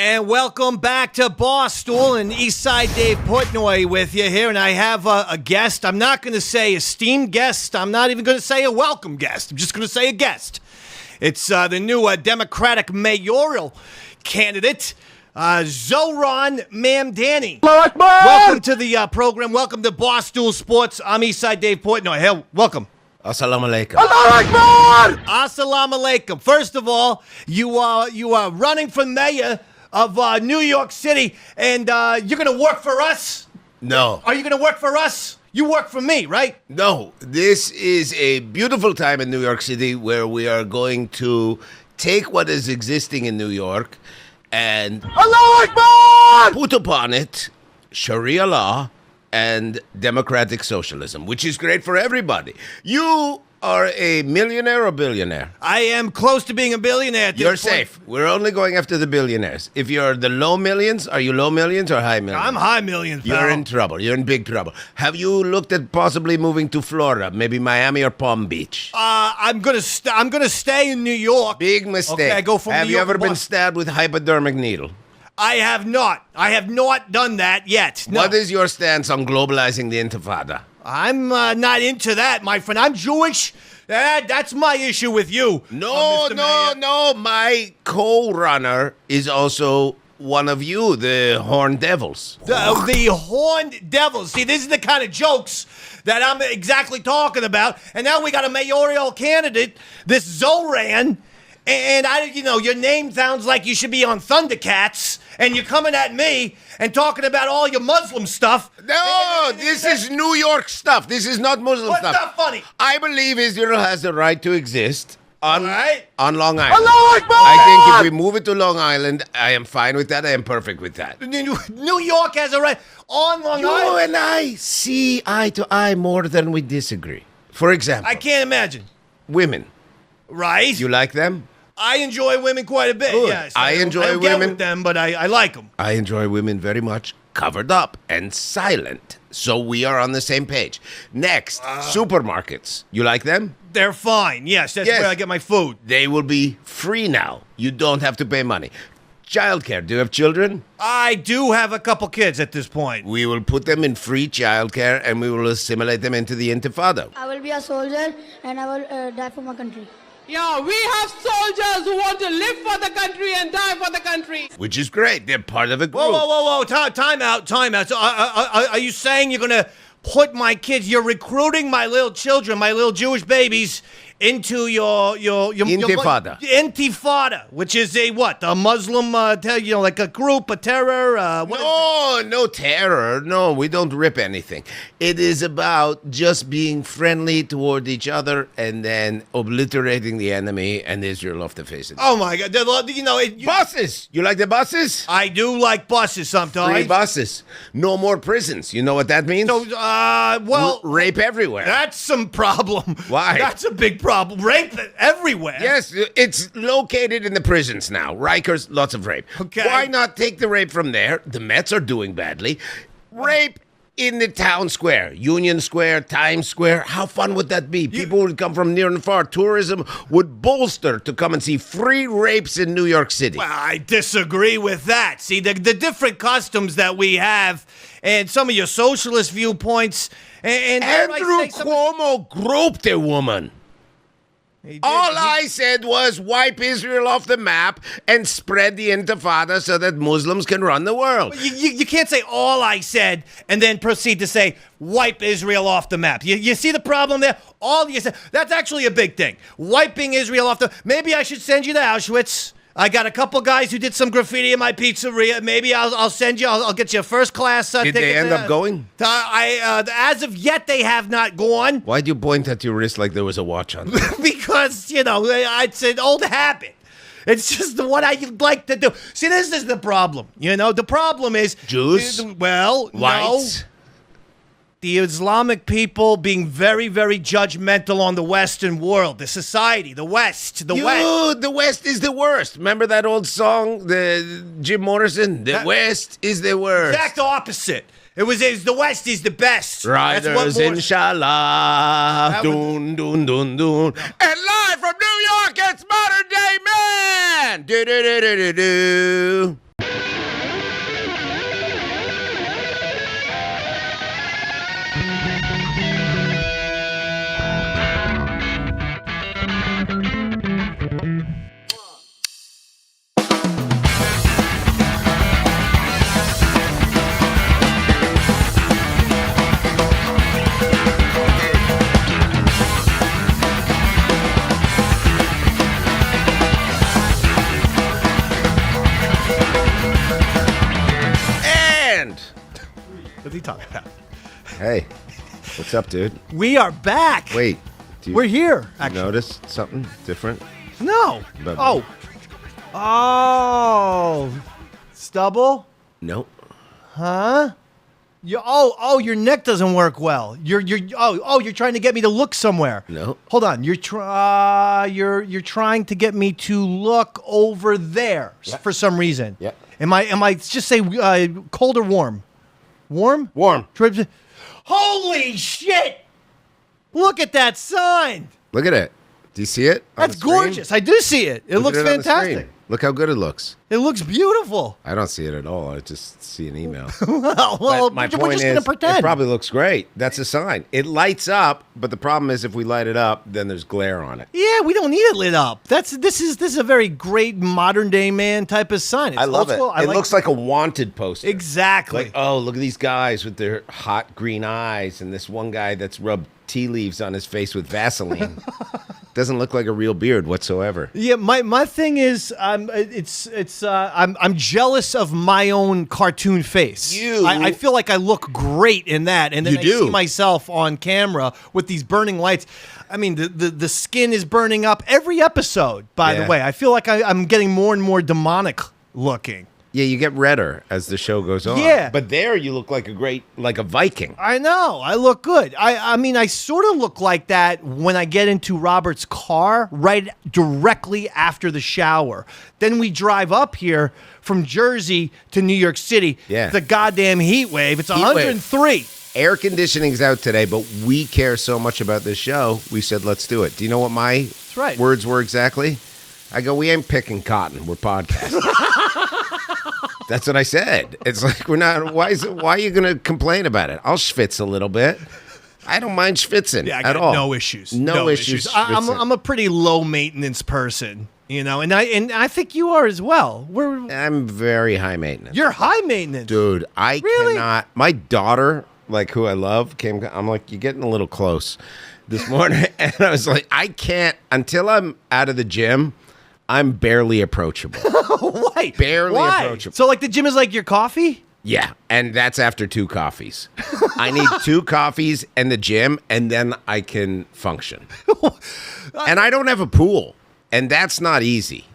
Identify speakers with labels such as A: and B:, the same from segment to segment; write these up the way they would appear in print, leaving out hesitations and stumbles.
A: And welcome back to Barstool and Side Dave Portnoy with you here. And I have a guest. I'm not going to say esteemed guest. I'm not even going to say a welcome guest. I'm just going to say a guest. It's the new Democratic mayoral candidate, Zohran Mamdani. Welcome to the program. Welcome to Barstool Sports. I'm Side Dave Portnoy. Hey, welcome.
B: Assalamu alaikum.
A: Assalamu alaikum. First of all, you are running for mayor of New York City, and you're going to work for us?
B: No.
A: Are you going to work for us? You work for me, right?
B: No. This is a beautiful time in New York City where we are going to take what is existing in New York and put upon it Sharia law and democratic socialism, which is great for everybody. You are a millionaire or billionaire?
A: I am close to being a billionaire at this
B: You're
A: point.
B: safe. We're only going after the billionaires. If you're the low millions, are you low millions or high millions?
A: I'm high millions, pal.
B: You're in trouble. You're in big trouble. Have you looked at possibly moving to Florida, maybe Miami or Palm Beach?
A: I'm gonna stay in New York.
B: Big mistake.
A: Okay, I go from
B: Have
A: New
B: you
A: York
B: ever
A: to
B: been
A: Boston.
B: stabbed with a hypodermic needle?
A: I have not. I have not done that yet. No.
B: What is your stance on globalizing the Intifada?
A: I'm not into that, my friend. I'm Jewish. That's my issue with you.
B: No. My co-runner is also one of you, the Horned Devils.
A: The Horned Devils. See, this is the kind of jokes that I'm exactly talking about. And now we got a mayoral candidate, this Zohran. And your name sounds like you should be on Thundercats, and you're coming at me and talking about all your Muslim stuff.
B: No, this is New York stuff. This is not Muslim
A: What's
B: stuff.
A: not funny?
B: I believe Israel has the right to exist on Long Island.
A: Allahu Akbar!
B: I think if we move it to Long Island, I am fine with that. I am perfect with that.
A: New York has a right on Long
B: You
A: Island.
B: and I see eye to eye more than we disagree. For example,
A: I can't imagine.
B: women.
A: Right?
B: You like them?
A: I enjoy women quite a bit.
B: Good.
A: Yes,
B: I enjoy
A: I don't get
B: women.
A: with them, but I like them.
B: I enjoy women very much, covered up and silent. So we are on the same page. Next, supermarkets. You like them?
A: They're fine. Yes, that's
B: Yes.
A: where I get my food.
B: They will be free now. You don't have to pay money. Childcare. Do you have children?
A: I do have a couple kids at this point.
B: We will put them in free childcare and we will assimilate them into the Intifada.
C: I will be a soldier and I will die for my country.
D: Yeah, we have soldiers who want to live for the country and die for the country.
B: Which is great. They're part of a group.
A: Whoa. Time out. So, are you saying you're going to put my kids, you're recruiting my little children, my little Jewish babies, into your
B: Intifada.
A: Intifada, which is a what? A Muslim, like a group, a terror?
B: No terror. No, we don't rip anything. It is about just being friendly toward each other and then obliterating the enemy and Israel off the face of the
A: Oh my God!
B: buses. You like the buses?
A: I do like buses sometimes.
B: Free buses. No more prisons. You know what that means?
A: So,
B: Rape everywhere.
A: that's some problem.
B: Why?
A: That's a big problem. Rape everywhere.
B: Yes, it's located in the prisons now. Rikers, lots of rape.
A: Okay.
B: Why not take the rape from there? The Mets are doing badly. Rape in the town square, Union Square, Times Square. How fun would that be? People would come from near and far. Tourism would bolster to come and see free rapes in New York City.
A: Well, I disagree with that. See, the different customs that we have and some of your socialist viewpoints. And
B: Andrew Cuomo groped a woman. All I said was wipe Israel off the map and spread the Intifada so that Muslims can run the world.
A: You can't say all I said and then proceed to say wipe Israel off the map. You see the problem there? All you said, that's actually a big thing. Wiping Israel off the... Maybe I should send you to Auschwitz. I got a couple guys who did some graffiti in my pizzeria. Maybe I'll send you. I'll get you a first class ticket.
B: Did they end up going?
A: As of yet, they have not gone.
B: Why'd you point at your wrist like there was a watch on?
A: Because, it's an old habit. It's just what I like to do. See, this is the problem. The problem is...
B: Jews?
A: Well,
B: Whites?
A: no. The Islamic people being very, very judgmental on the Western world, the society, the West, the West.
B: The West is the worst. Remember that old song, the Jim Morrison? The West is the worst.
A: Exact opposite. It was the West is the best.
B: Riders, inshallah. Dun, dun, dun, dun. And live from New York, it's Modern Day Man. Do, do, do, do, do, do. friend.
A: What's he talking about?
B: Hey, what's up, dude?
A: We are back.
B: Wait,
A: We're here. Actually,
B: notice something different?
A: no.
B: But-
A: Oh, stubble.
B: Nope.
A: Huh? Your neck doesn't work well. You're trying to get me to look somewhere.
B: No.
A: Hold on. You're trying to get me to look over there for some reason.
B: Yeah.
A: Am I just say cold or warm? Warm?
B: Warm.
A: Holy shit! Look at that sign.
B: Look at it. Do you see it? on
A: That's
B: the screen?
A: gorgeous. I do see it. It
B: Look
A: looks
B: at on the screen.
A: fantastic.
B: Look how good it looks.
A: It looks beautiful.
B: I don't see it at all. I just see an email.
A: well,
B: But my
A: we're
B: point
A: just
B: is,
A: gonna pretend.
B: it probably looks great. That's a sign. It lights up, but the problem is if we light it up, then there's glare on it.
A: Yeah, we don't need it lit up. This is a very great modern day man type of sign. It's
B: I love
A: old
B: it.
A: school.
B: It looks like a wanted poster.
A: exactly.
B: Like, oh, look at these guys with their hot green eyes, and this one guy that's rubbed tea leaves on his face with Vaseline. Doesn't look like a real beard whatsoever.
A: Yeah, my thing is, I'm jealous of my own cartoon face. I feel like I look great in that, and then
B: You
A: I
B: do.
A: see myself on camera with these burning lights. I mean, the skin is burning up every episode. By the
B: Yeah.
A: way, I feel like I'm getting more and more demonic looking.
B: Yeah, you get redder as the show goes on.
A: Yeah.
B: But there you look like a Viking.
A: I know. I look good. I mean, I sort of look like that when I get into Robert's car right directly after the shower. Then we drive up here from Jersey to New York City.
B: Yeah.
A: The goddamn heat wave. It's
B: wave.
A: 103.
B: Air conditioning's out today, but we care so much about this show, we said, let's do it. Do you know what my
A: right.
B: words were exactly? I go, we ain't picking cotton, we're podcasting. That's what I said. It's like, we're not, why are you going to complain about it? I'll schwitz a little bit. I don't mind schwitzing
A: Yeah, I
B: at
A: got
B: all.
A: no issues.
B: No issues.
A: I'm
B: schwitzing.
A: a pretty low maintenance person, you know, and I think you are as well.
B: I'm very high maintenance.
A: You're high maintenance.
B: Dude, I
A: Really?
B: cannot. My daughter, like who I love, I'm like, you're getting a little close this morning. And I was like, I can't, until I'm out of the gym, I'm barely approachable.
A: Why?
B: Barely
A: Why?
B: approachable.
A: So like the gym is like your coffee?
B: Yeah, and that's after 2 coffees. I need 2 coffees and the gym, and then I can function. And I don't have a pool, and that's not easy.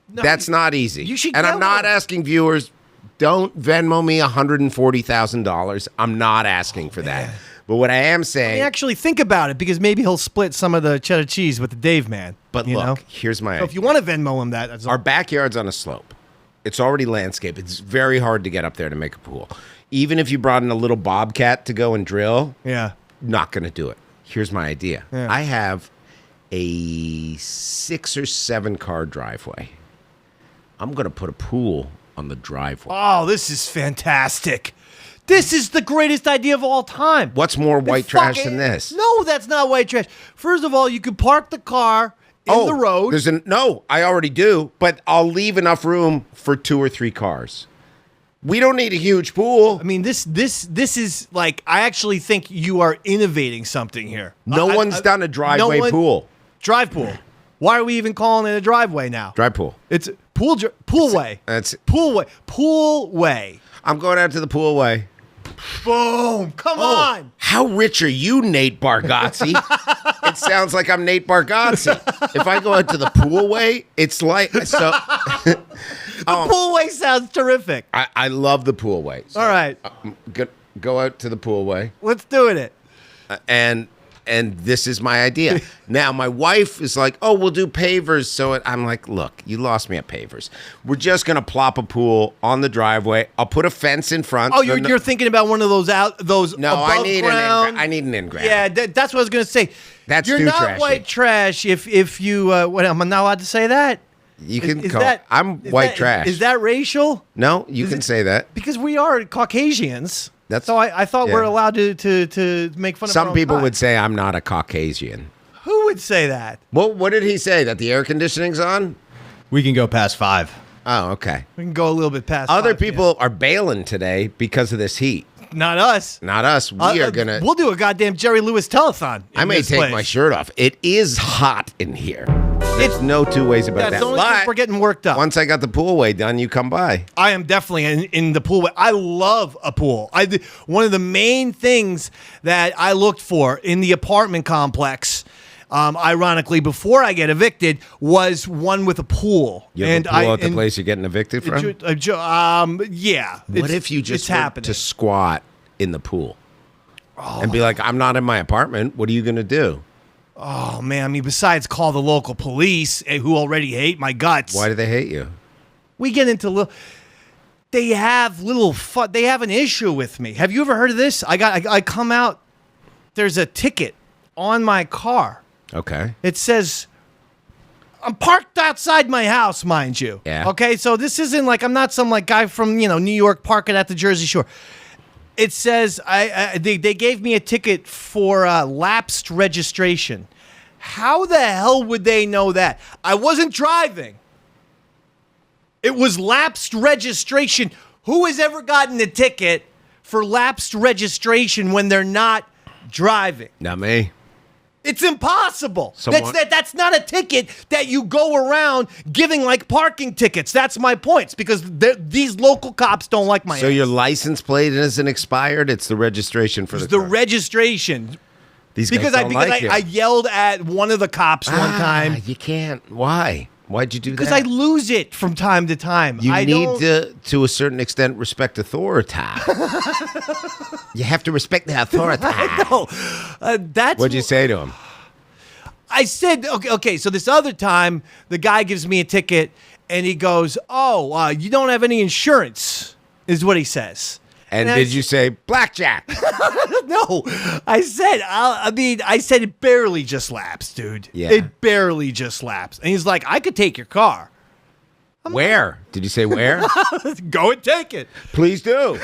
B: That's not easy.
A: You should
B: and
A: get
B: I'm not
A: one.
B: asking viewers, don't Venmo me $140,000. I'm not asking for that. But what I am saying,
A: Actually, think about it because maybe he'll split some of the cheddar cheese with the Dave man.
B: but
A: you
B: look,
A: know?
B: here's my
A: So if you want to Venmo him that's
B: Our backyard's on a slope. It's already landscaped. It's very hard to get up there to make a pool. Even if you brought in a little bobcat to go and drill,
A: yeah.
B: not going to do it. Here's my idea.
A: Yeah.
B: I have a 6 or 7 car driveway. I'm going to put a pool on the driveway.
A: Oh, this is fantastic. This is the greatest idea of all time.
B: What's more white trash than this?
A: No, that's not white trash. First of all, you could park the car in the road.
B: No, I already do, but I'll leave enough room for 2 or 3 cars. We don't need a huge pool.
A: I mean, this is like, I actually think you are innovating something here.
B: No one's done a driveway pool.
A: Drive pool. Why are we even calling it a driveway now?
B: Drive pool.
A: It's pool way.
B: That's
A: Pool way. Pool way.
B: I'm going out to the pool way.
A: Boom. Come on.
B: How rich are you, Nate Bargatze? It sounds like I'm Nate Bargatze. If I go out to the pool way, it's like so.
A: Pool way sounds terrific.
B: I love the pool way. So
A: All right.
B: go out to the pool way,
A: Let's do it.
B: and this is my idea. Now my wife is like, "Oh, we'll do pavers." So I'm like, "Look, you lost me at pavers. We're just gonna plop a pool on the driveway. I'll put a fence in front."
A: Oh,
B: so
A: you're thinking about one of those
B: no,
A: above
B: I need
A: ground.
B: I need an in-ground.
A: Yeah, that's what I was gonna say.
B: That's
A: you're
B: too
A: not
B: trashy.
A: white trash if you. What am I not allowed to say that?
B: You can
A: Is
B: call.
A: that-
B: I'm
A: is
B: white
A: that-
B: trash.
A: Is that racial?
B: No, you can say that.
A: Because we are Caucasians.
B: That's-
A: so I thought
B: yeah.
A: we're allowed to make fun of our
B: Some
A: own
B: people
A: kind.
B: would say I'm not a Caucasian.
A: Who would say that?
B: What did he say? That the air conditioning's on?
E: We can go past 5.
B: Oh, okay.
A: We can go a little bit past.
B: Other
A: 5 p.m.
B: people are bailing today because of this heat.
A: Not us.
B: Not us. We are gonna.
A: We'll do a goddamn Jerry Lewis telethon.
B: I
A: in
B: may
A: this
B: take
A: place.
B: my shirt off. It is hot in here. There's no two ways about
A: That's
B: that.
A: only because we're getting worked up.
B: Once I got the pool way done, you come by.
A: I am definitely in the pool. I love a pool. One of the main things that I looked for in the apartment complex, ironically, before I get evicted, was one with a pool.
B: You have a pool at the place you're getting evicted from?
A: Yeah.
B: What if you just went
A: happening
B: to squat in the pool and be like, I'm not in my apartment. What are you going to do?
A: Oh, man. I mean, besides call the local police, who already hate my guts.
B: Why do they hate you?
A: We get into little... They have little fun. They have an issue with me. Have you ever heard of this? I come out. There's a ticket on my car.
B: Okay.
A: It says, I'm parked outside my house, mind you.
B: Yeah.
A: Okay, so this isn't like I'm not some like guy from New York parking at the Jersey Shore. It says they gave me a ticket for lapsed registration. How the hell would they know that? I wasn't driving. It was lapsed registration. Who has ever gotten a ticket for lapsed registration when they're not driving?
B: Not me.
A: It's impossible.
B: Someone-
A: That's not a ticket that you go around giving like parking tickets. That's my point. Because these local cops don't like my
B: So
A: ass.
B: your license plate isn't expired? It's the registration for
A: It's
B: the
A: the
B: car.
A: registration.
B: These guys
A: Because
B: don't like you.
A: I yelled at one of the cops one time.
B: You can't. Why? Why'd you do
A: Because
B: that?
A: I lose it from time to time.
B: You
A: I
B: need
A: don't-
B: to a certain extent, respect authority. You have to respect the authority.
A: No, that's
B: What'd you say to him?
A: I said, okay, so this other time, the guy gives me a ticket, and he goes, you don't have any insurance, is what he says.
B: And
A: I
B: did you say blackjack?
A: No, I said, I said it barely just lapsed, dude.
B: Yeah.
A: It barely just lapsed. And he's like, I could take your car.
B: Where? Did you say where?
A: Go and take it.
B: Please do.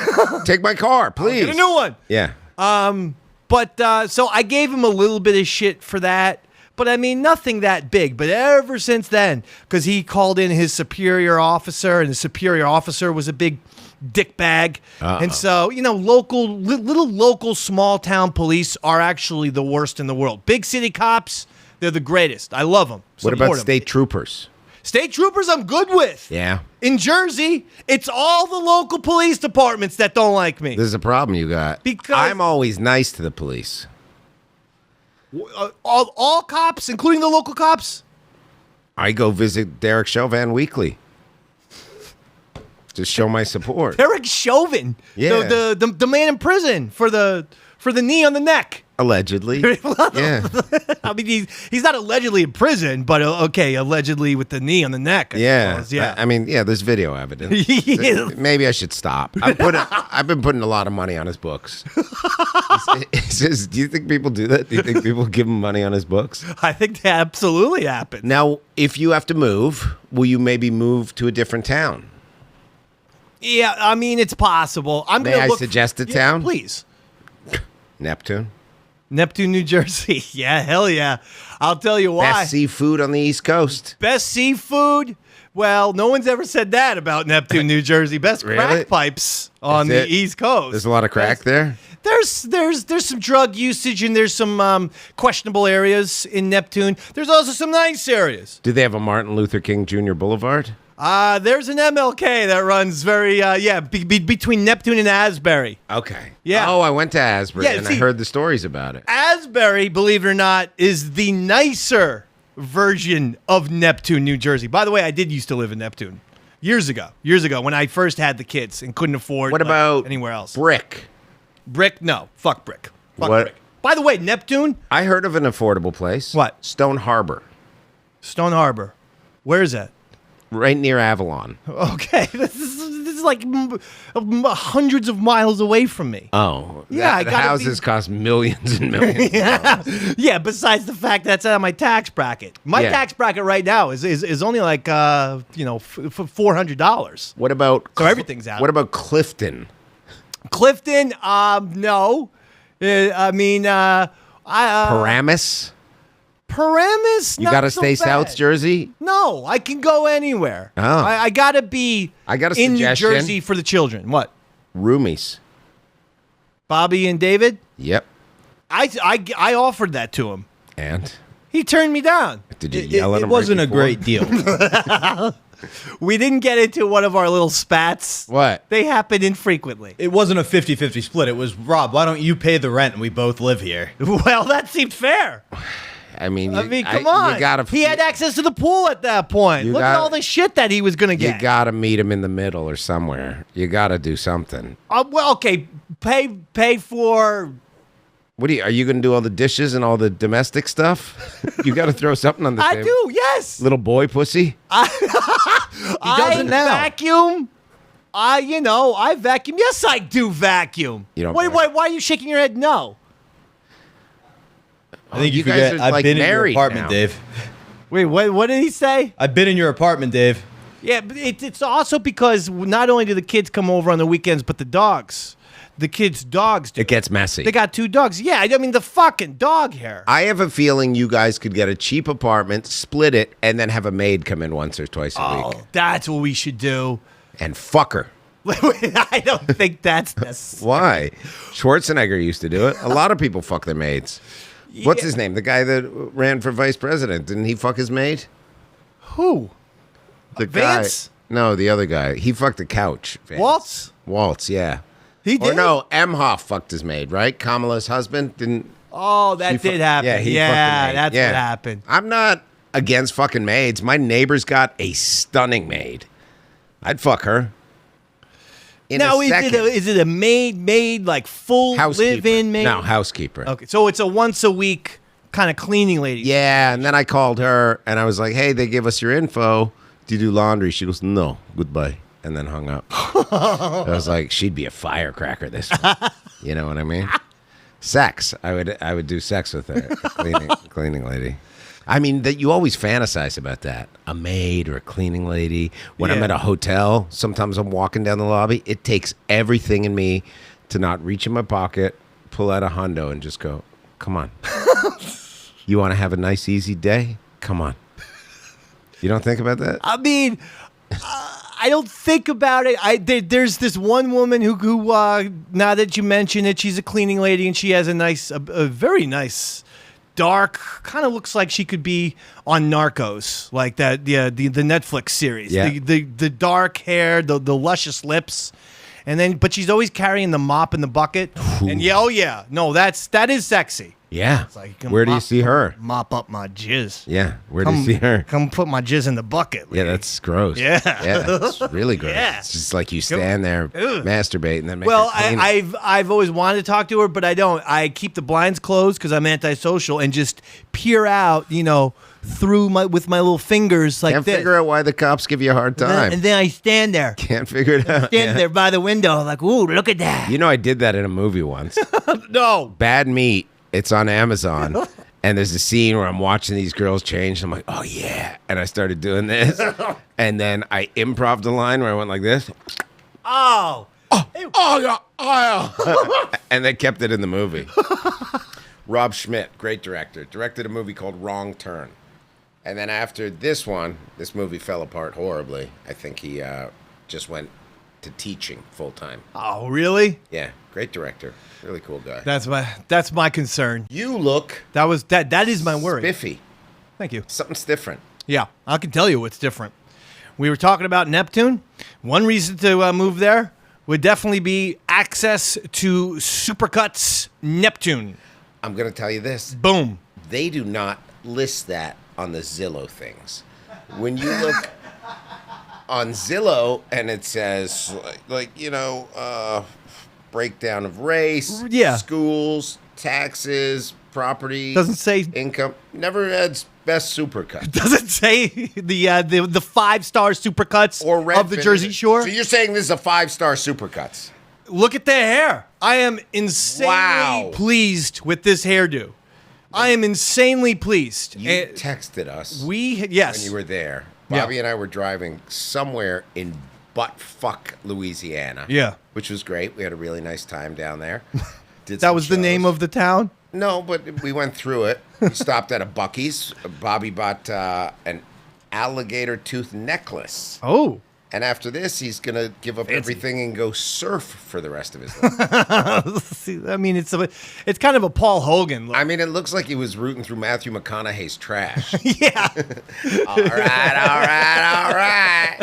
B: Take my car, please.
A: Get a new one.
B: Yeah.
A: But so I gave him a little bit of shit for that. But I mean, nothing that big. But ever since then, because he called in his superior officer, and the superior officer was a big dickbag. And so, little local small town police are actually the worst in the world. Big city cops, they're the greatest. I love them.
B: What about state troopers?
A: State troopers I'm good with.
B: Yeah.
A: In Jersey, it's all the local police departments that don't like me.
B: There's a problem you got.
A: Because-
B: I'm always nice to the police.
A: All cops, including the local cops?
B: I go visit Derek Chauvin weekly. Just show my support.
A: Eric Chauvin,
B: Yeah.
A: the man in prison for the knee on the neck.
B: Allegedly. Yeah.
A: I mean, he's not allegedly in prison, but okay, allegedly with the knee on the neck. I
B: Yeah.
A: suppose. Yeah.
B: I mean, yeah, there's video evidence.
A: Yeah.
B: Maybe I should stop. I've been putting a lot of money on his books. He says, do you think people do that? Do you think people give him money on his books?
A: I think that absolutely happened.
B: Now, if you have to move, will you maybe move to a different town?
A: Yeah, I mean, it's possible.
B: May I suggest a town?
A: Please.
B: Neptune.
A: Neptune, New Jersey. Yeah, hell yeah. I'll tell you why.
B: Best seafood on the East Coast.
A: Best seafood? Well, no one's ever said that about Neptune, New Jersey. Best
B: Really?
A: crack pipes on
B: That's
A: the
B: it?
A: East Coast.
B: There's a lot of crack there.
A: There's some drug usage and there's some questionable areas in Neptune. There's also some nice areas.
B: Do they have a Martin Luther King Jr. Boulevard?
A: There's an MLK that runs very between Neptune and Asbury.
B: Okay.
A: Yeah.
B: Oh, I went to Asbury
A: Yeah,
B: and I
A: see-
B: heard the stories about it.
A: Asbury, believe it or not, is the nicer version of Neptune, New Jersey. By the way, I did used to live in Neptune years ago when I first had the kids and couldn't afford
B: What about
A: anywhere else.
B: Brick?
A: Brick? No. Fuck Brick. Fuck
B: What?
A: Brick. By the way, Neptune,
B: I heard of an affordable place.
A: What?
B: Stone Harbor.
A: Stone Harbor. Where is that?
B: Right near Avalon.
A: Okay. This is like hundreds of miles away from me.
B: Oh.
A: Yeah, I
B: the
A: gotta
B: houses cost millions and millions.
A: Yeah, besides the fact that's on my tax bracket. My
B: Yeah.
A: tax bracket right now is only like $400.
B: What about
A: So everything's out.
B: What about Clifton?
A: Clifton, no.
B: Paramus?
A: Paramus,
B: You
A: not
B: got to
A: so
B: stay
A: bad.
B: South Jersey?
A: No, I can go anywhere.
B: Oh.
A: I gotta be
B: I got a
A: in New
B: suggestion.
A: Jersey for the children. What?
B: Roomies.
A: Bobby and David?
B: Yep.
A: I offered that to him.
B: And?
A: He turned me down.
B: Did you yell at him?
E: It wasn't
B: right
E: a great deal.
A: We didn't get into one of our little spats.
B: What?
A: They happen infrequently.
E: It wasn't a 50-50 split. It was, Rob, why don't you pay the rent and we both live here?
A: Well, that seemed fair.
B: I mean,
A: Come on.
B: You gotta,
A: he had access to the pool at that point. Look at all the shit that he was going to get.
B: You got to meet him in the middle or somewhere. You got to do something.
A: Well, okay. Pay for...
B: What are you going to do all the dishes and all the domestic stuff? You got to throw something on the table.
A: I do, yes.
B: Little boy pussy?
A: I vacuum. I vacuum. Yes, I do vacuum.
B: You don't
A: why are you shaking your head? No.
E: I think you
B: guys
E: forget.
B: are,
E: I've
B: like,
E: been in your
B: married
E: apartment,
B: now.
E: Dave.
A: Wait, what did he say?
E: I've been in your apartment, Dave.
A: Yeah, but it's also because not only do the kids come over on the weekends, but the dogs. The kids' dogs do.
B: It gets messy.
A: They got 2 dogs. Yeah, I mean, the fucking dog hair.
B: I have a feeling you guys could get a cheap apartment, split it, and then have a maid come in once or twice a week.
A: That's what we should do.
B: And fuck her.
A: I don't think that's necessary.
B: Why? Schwarzenegger used to do it. A lot of people fuck their maids. What's his name? The guy that ran for vice president. Didn't he fuck his maid?
A: Who?
B: The
A: Vance?
B: guy. No, the other guy. He fucked the couch. Vance. Waltz, yeah.
A: He did?
B: Or no, Emhoff fucked his maid, right? Kamala's husband didn't.
A: Oh, that did happen.
B: Yeah, he fucked the maid.
A: That's
B: Yeah.
A: what happened.
B: I'm not against fucking maids. My neighbor's got a stunning maid. I'd fuck her.
A: Now, is it a maid like full
B: Housekeeper.
A: live-in maid?
B: No, housekeeper.
A: Okay, so it's a once a week kind of cleaning lady.
B: Yeah, and then I called her and I was like, "Hey, they give us your info. Do you do laundry?" She goes, "No, goodbye," and then hung up. I was like, "She'd be a firecracker, this one." You know what I mean? Sex. I would do sex with her, a cleaning lady. I mean, that you always fantasize about that. A maid or a cleaning lady. When I'm
A: Yeah.
B: at a hotel, sometimes I'm walking down the lobby. It takes everything in me to not reach in my pocket, pull out a hundo, and just go, "Come on. You want to have a nice, easy day? Come on." You don't think about that?
A: I mean, I don't think about it. There's this one woman who now that you mention it, she's a cleaning lady and she has a very nice, dark, kind of looks like she could be on Narcos, like that. Yeah, the Netflix series.
B: Yeah.
A: The dark hair, the luscious lips, but she's always carrying the mop and the bucket. And no, that is sexy.
B: Yeah.
A: Like,
B: Where do you see her?
A: Mop up my jizz.
B: Yeah. Where do you see her?
A: Come put my jizz in the bucket.
B: Yeah, that's gross.
A: Yeah.
B: Yeah, that's really gross.
A: Yeah.
B: It's just like you stand there, masturbate, and then make
A: Well,
B: her clean it.
A: I've always wanted to talk to her, but I don't. I keep the blinds closed because I'm antisocial and just peer out, through with my little fingers like
B: Can't
A: this.
B: figure out why the cops give you a hard time.
A: And then I stand there.
B: Can't figure it out.
A: Stand there by the window like, ooh, look at that.
B: You know, I did that in a movie once.
A: No.
B: Bad Meat. It's on Amazon. And there's a scene where I'm watching these girls change. I'm like, oh, yeah. And I started doing this. And then I improv'd a line where I went like this.
A: Oh.
B: And they kept it in the movie. Rob Schmidt, great director, directed a movie called Wrong Turn. And then after this movie fell apart horribly. I think he just went to teaching full time.
A: Oh, really?
B: Yeah, great director. Really cool guy.
A: That's my concern.
B: You look
A: That is my worry.
B: spiffy.
A: Thank you.
B: Something's different.
A: Yeah, I can tell you what's different. We were talking about Neptune. One reason to move there would definitely be access to Supercuts Neptune.
B: I'm going to tell you this.
A: Boom.
B: They do not list that on the Zillow things. When you look on Zillow and it says, breakdown of race,
A: Yeah.
B: schools, taxes, property,
A: Doesn't say.
B: income, never adds best supercut.
A: Doesn't say the 5-star Supercuts
B: Or
A: of the Jersey Shore.
B: So you're saying this is a 5-star supercuts?
A: Look at their hair. I am insanely pleased with this hairdo. I am insanely pleased.
B: You texted us
A: Yes.
B: when you were there.
A: Yeah.
B: Bobby and I were driving somewhere in buttfuck Louisiana.
A: Yeah.
B: Which was great. We had a really nice time down there.
A: That was the name of the town?
B: No, but we went through it. We stopped at a Buc-ee's. Bobby bought an alligator tooth necklace.
A: Oh.
B: And after this, he's going to give up everything and go surf for the rest of his life.
A: See, I mean, it's kind of a Paul Hogan look.
B: I mean, it looks like he was rooting through Matthew McConaughey's trash.
A: Yeah.
B: All right.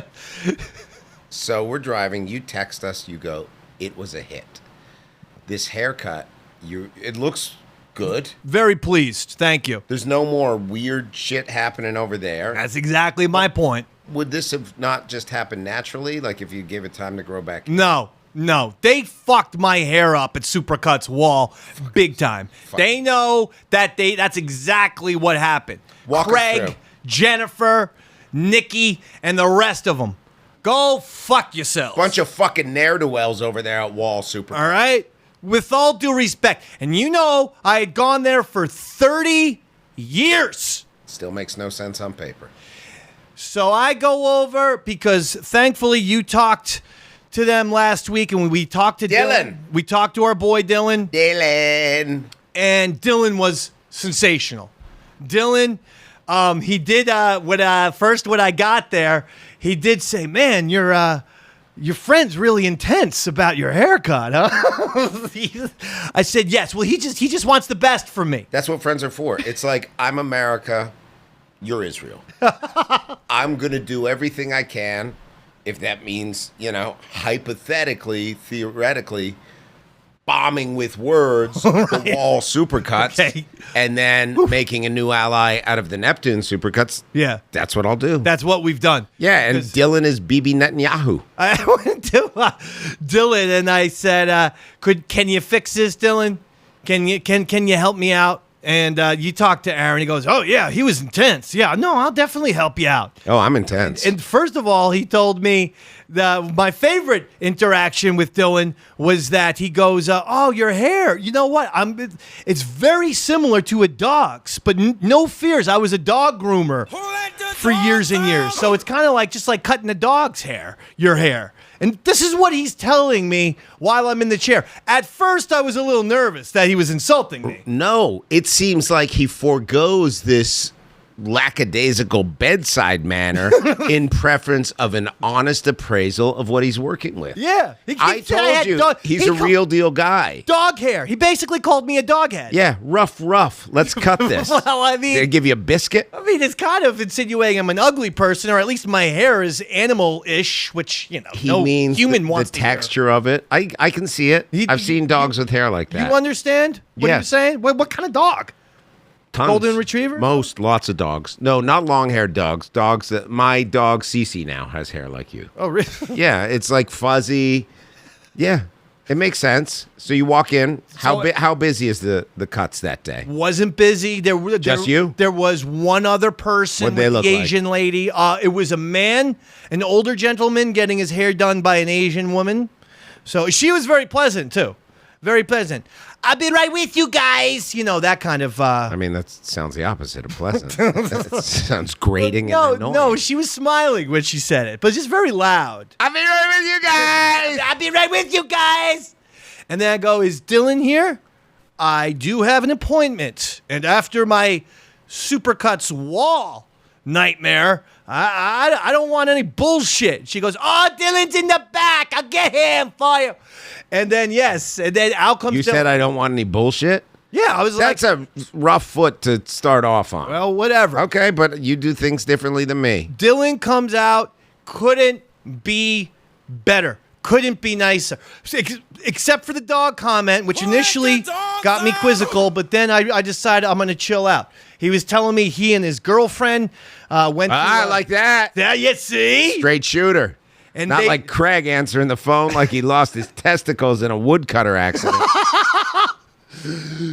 B: So we're driving. You text us. You go, it was a hit. This haircut, it looks good.
A: Very pleased. Thank you.
B: There's no more weird shit happening over there.
A: That's exactly my point.
B: Would this have not just happened naturally? Like if you gave it time to grow back?
A: No. They fucked my hair up at Supercuts wall big time. They know that's exactly what happened.
B: Walk us
A: Craig,
B: through.
A: Jennifer, Nikki, and the rest of them. Go fuck yourselves.
B: Bunch of fucking ne'er-do-wells over there at Wall Supercuts.
A: All right? With all due respect. And you know I had gone there for 30 years.
B: Still makes no sense on paper.
A: So I go over because thankfully you talked to them last week and we talked to Dylan. We talked to our boy Dylan. And Dylan was sensational. Dylan, he did when I got there, he did say, "Man, your friend's really intense about your haircut, huh?" I said, "Yes." Well, he just wants the best for me.
B: That's what friends are for. It's like, I'm America, you're Israel. I'm going to do everything I can, if that means, hypothetically, theoretically, bombing with words the Wall Supercuts,
A: Okay.
B: and then making a new ally out of the Neptune Supercuts.
A: Yeah.
B: That's what I'll do.
A: That's what we've done.
B: Yeah, and Dylan is Bibi Netanyahu.
A: I went to Dylan and I said, "Can you fix this, Dylan? Can you help me out?" And you talked to Aaron. He goes, "Oh yeah, he was intense. Yeah, no, I'll definitely help you out."
B: Oh, I'm intense.
A: And first of all, he told me that my favorite interaction with Dylan was that he goes, "Oh, your hair. You know what? It's very similar to a dog's, but no fears. I was a dog groomer for years and years, so it's kind of like just like cutting a dog's hair. Your hair." And this is what he's telling me while I'm in the chair. At first, I was a little nervous that he was insulting me.
B: No, it seems like he forgoes this lackadaisical bedside manner in preference of an honest appraisal of what he's working with.
A: Yeah.
B: I told you, he's a real deal guy.
A: Dog hair. He basically called me a dog head.
B: Yeah, rough. Let's cut this.
A: Well, I mean...
B: They give you a biscuit?
A: I mean, it's kind of insinuating I'm an ugly person, or at least my hair is animal-ish, which,
B: He means
A: human wants
B: the texture of it. I can see it. I've seen dogs with hair like that.
A: You understand what you're saying? What kind of dog?
B: Tons.
A: Golden retriever?
B: Lots of dogs. No, not long-haired dogs. Dogs that my dog Cece now has hair like you.
A: Oh, really?
B: Yeah, it's like fuzzy. Yeah, it makes sense. So you walk in. How busy is the cuts that day?
A: Wasn't busy.
B: Just you?
A: There was one other person.
B: What'd they
A: with
B: look
A: the
B: like?
A: Asian lady. It was a man, an older gentleman, getting his hair done by an Asian woman. So she was very pleasant too. Very pleasant. I'll be right with you guys. That kind of...
B: I mean, that sounds the opposite of pleasant. That sounds grating and annoying.
A: No, she was smiling when she said it, but just very loud.
B: I'll be right with you guys.
A: I'll be right with you guys. And then I go, "Is Dylan here? I do have an appointment. And after my Supercuts wall nightmare, I don't want any bullshit." She goes, "Oh, Dylan's in the back. I'll get him for you." And then, out comes...
B: You said I don't want any bullshit?
A: Yeah, I was
B: That's a rough foot to start off on.
A: Well, whatever.
B: Okay, but you do things differently than me.
A: Dylan comes out, couldn't be better. Couldn't be nicer. Except for the dog comment, which initially got me quizzical, but then I decided I'm going to chill out. He was telling me he and his girlfriend went
B: I like that.
A: Yeah, you see?
B: Straight shooter.
A: And
B: Not like Craig answering the phone like he lost his testicles in a woodcutter accident.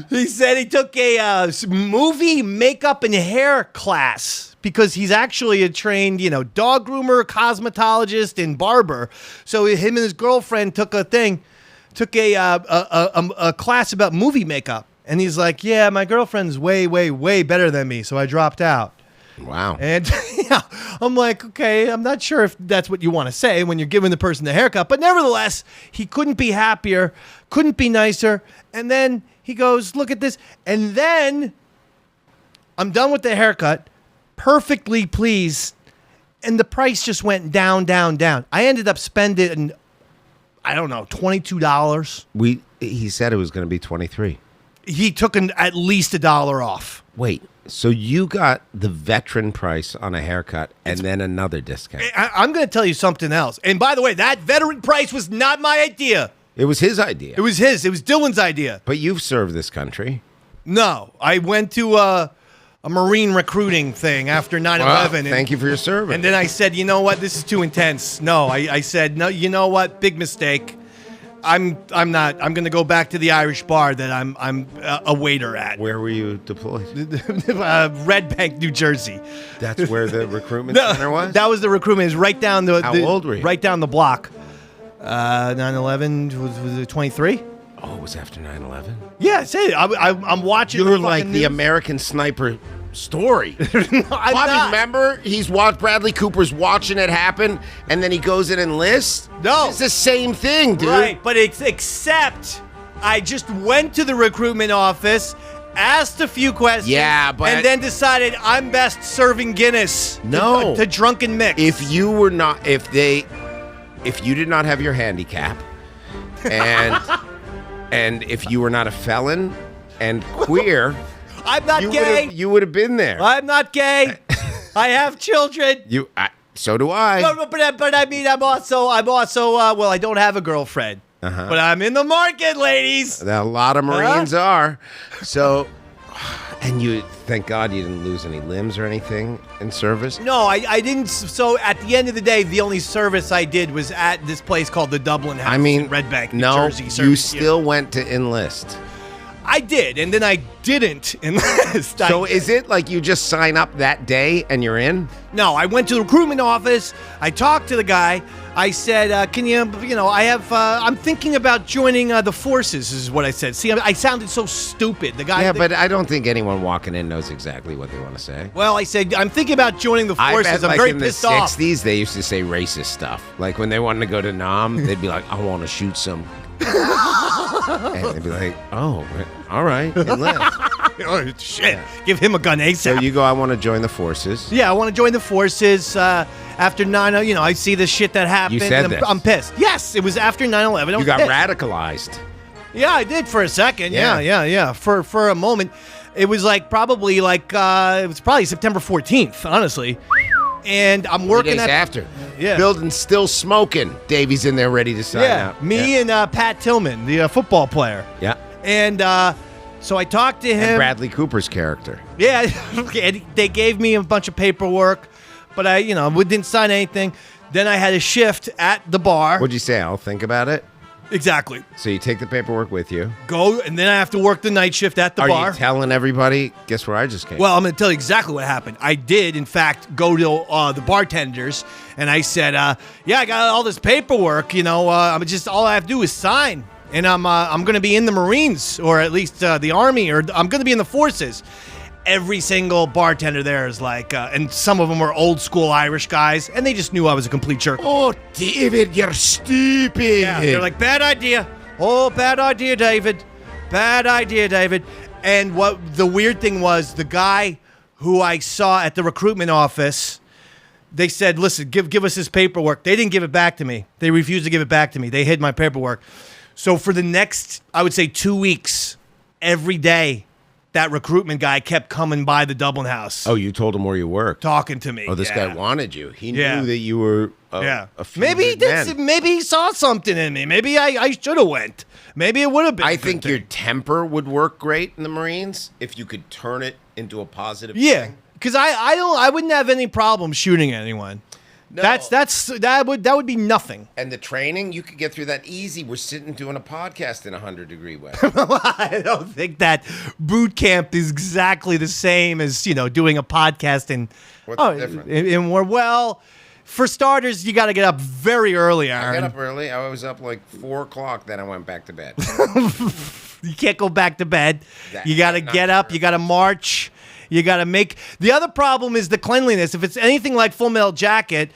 A: He said he took a movie makeup and hair class because he's actually a trained, dog groomer, cosmetologist, and barber. So him and his girlfriend took a class about movie makeup. And he's like, "Yeah, my girlfriend's way, way, way better than me, so I dropped out."
B: Wow.
A: And I'm like, okay, I'm not sure if that's what you want to say when you're giving the person the haircut. But nevertheless, he couldn't be happier, couldn't be nicer. And then he goes, "Look at this." And then I'm done with the haircut, perfectly pleased. and the price just went down, down, down. I ended up spending, I don't know, $22.
B: He said it was going to be 23.
A: He took at least $1 off.
B: Wait, so you got the veteran price on a haircut and then another discount?
A: I'm going to tell you something else. And by the way, that veteran price was not my idea.
B: It was his idea.
A: It was his. It was Dylan's idea.
B: But you've served this country.
A: No, I went to a Marine recruiting thing after 9/11.
B: Well, thank you for your service.
A: And then I said, you know what? This is too intense. No, I said, no. You know what? Big mistake. I'm not. I'm going to go back to the Irish bar that I'm a waiter at.
B: Where were you deployed?
A: Red Bank, New Jersey.
B: That's where the recruitment center was?
A: That was the recruitment. It was right down the.
B: How old were you?
A: Right down the block. 9/11 was it 23?
B: Oh, it was after 9/11?
A: Yeah, say it. I'm watching.
B: You're
A: the
B: like
A: fucking
B: the
A: news.
B: American Sniper story.
A: I'm
B: Bobby,
A: not.
B: remember? Bradley Cooper's watching it happen, and then he goes in and enlists?
A: No.
B: It's the same thing, dude.
A: Right, but except I just went to the recruitment office, asked a few questions,
B: Yeah, but-
A: and then decided I'm best serving Guinness.
B: No.
A: to drunken mix.
B: If you were not, if you did not have your handicap, and if you were not a felon and queer,
A: I'm not gay.
B: you would have been there.
A: I'm not gay. I have children.
B: So do I.
A: But I mean, I'm also well, I don't have a girlfriend, but I'm in the market, ladies.
B: A lot of Marines are. So, and you, thank God you didn't lose any limbs or anything in service.
A: No, I didn't. So at the end of the day, the only service I did was at this place called the Dublin House in Red Bank, New Jersey.
B: You still went to enlist.
A: I did, and then I didn't enlist.
B: So is it like you just sign up that day and you're in?
A: No, I went to the recruitment office. I talked to the guy. I said, "Can I'm thinking about joining the forces." Is what I said. See, I sounded so stupid. The guy.
B: Yeah, but I don't think anyone walking in knows exactly what they want to say.
A: Well, I said, "I'm thinking about joining the forces."
B: I bet,
A: I'm
B: like
A: very
B: in
A: pissed
B: the
A: off.
B: 60s, they used to say racist stuff. Like when they wanted to go to Nam, they'd be like, "I want to shoot some." And they'd be like, "Oh, all right."
A: Oh, shit. Give him a gun ASAP.
B: So you go, "I want to join the forces."
A: Yeah, I want to join the forces. After 9/11, I see the shit that happened.
B: You said
A: and
B: this.
A: I'm pissed. Yes, it was after 9/11. I
B: You
A: was
B: got
A: pissed.
B: radicalized.
A: Yeah, I did for a second.
B: Yeah.
A: Yeah. For a moment, it was probably September 14th, honestly. And I'm working
B: 3 days
A: at
B: after.
A: Yeah.
B: Building still smoking. Davey's in there ready to sign up.
A: Me and Pat Tillman, the football player.
B: Yeah.
A: And so I talked to him.
B: And Bradley Cooper's character.
A: Yeah, and they gave me a bunch of paperwork, but I didn't sign anything. Then I had a shift at the bar.
B: What'd you say? I'll think about it.
A: Exactly.
B: So you take the paperwork with you.
A: Go, and then I have to work the night shift at the bar.
B: Are you telling everybody? Guess where I just came?
A: Well, I'm going to tell you exactly what happened. I did, in fact, go to the bartenders, and I said, "Yeah, I got all this paperwork. I'm just all I have to do is sign, and I'm going to be in the Marines, or at least the Army, or I'm going to be in the forces." Every single bartender there is like, and some of them were old school Irish guys, and they just knew I was a complete jerk.
B: Oh, David, you're stupid.
A: Yeah, they're like, "Bad idea. Oh, bad idea, David. Bad idea, David." And what the weird thing was, the guy who I saw at the recruitment office, they said, "Listen, give us his paperwork." They didn't give it back to me. They refused to give it back to me. They hid my paperwork. So for the next, I would say 2 weeks, every day, that recruitment guy kept coming by the Dublin House.
B: Oh, you told him where you worked.
A: Talking to me.
B: Oh, this guy wanted you. He
A: Yeah.
B: knew that you were
A: Yeah.
B: a few
A: Maybe he
B: good
A: did.
B: men.
A: Maybe he saw something in me. Maybe I should have went. Maybe it would have been.
B: I think your temper would work great in the Marines if you could turn it into a positive
A: Yeah,
B: thing.
A: because I wouldn't have any problem shooting anyone.
B: No.
A: That would be nothing.
B: And the training, you could get through that easy. We're sitting doing a podcast in 100-degree weather.
A: I don't think that boot camp is exactly the same as doing a podcast in.
B: What's the difference?
A: And well, for starters, you got to get up very early,
B: I
A: Aaron.
B: got up early. I was up like 4 o'clock. Then I went back to bed.
A: You can't go back to bed.
B: That-
A: You got to
B: not
A: get up.
B: true.
A: You got to march. You got to make. The other problem is the cleanliness. If it's anything like Full Metal Jacket,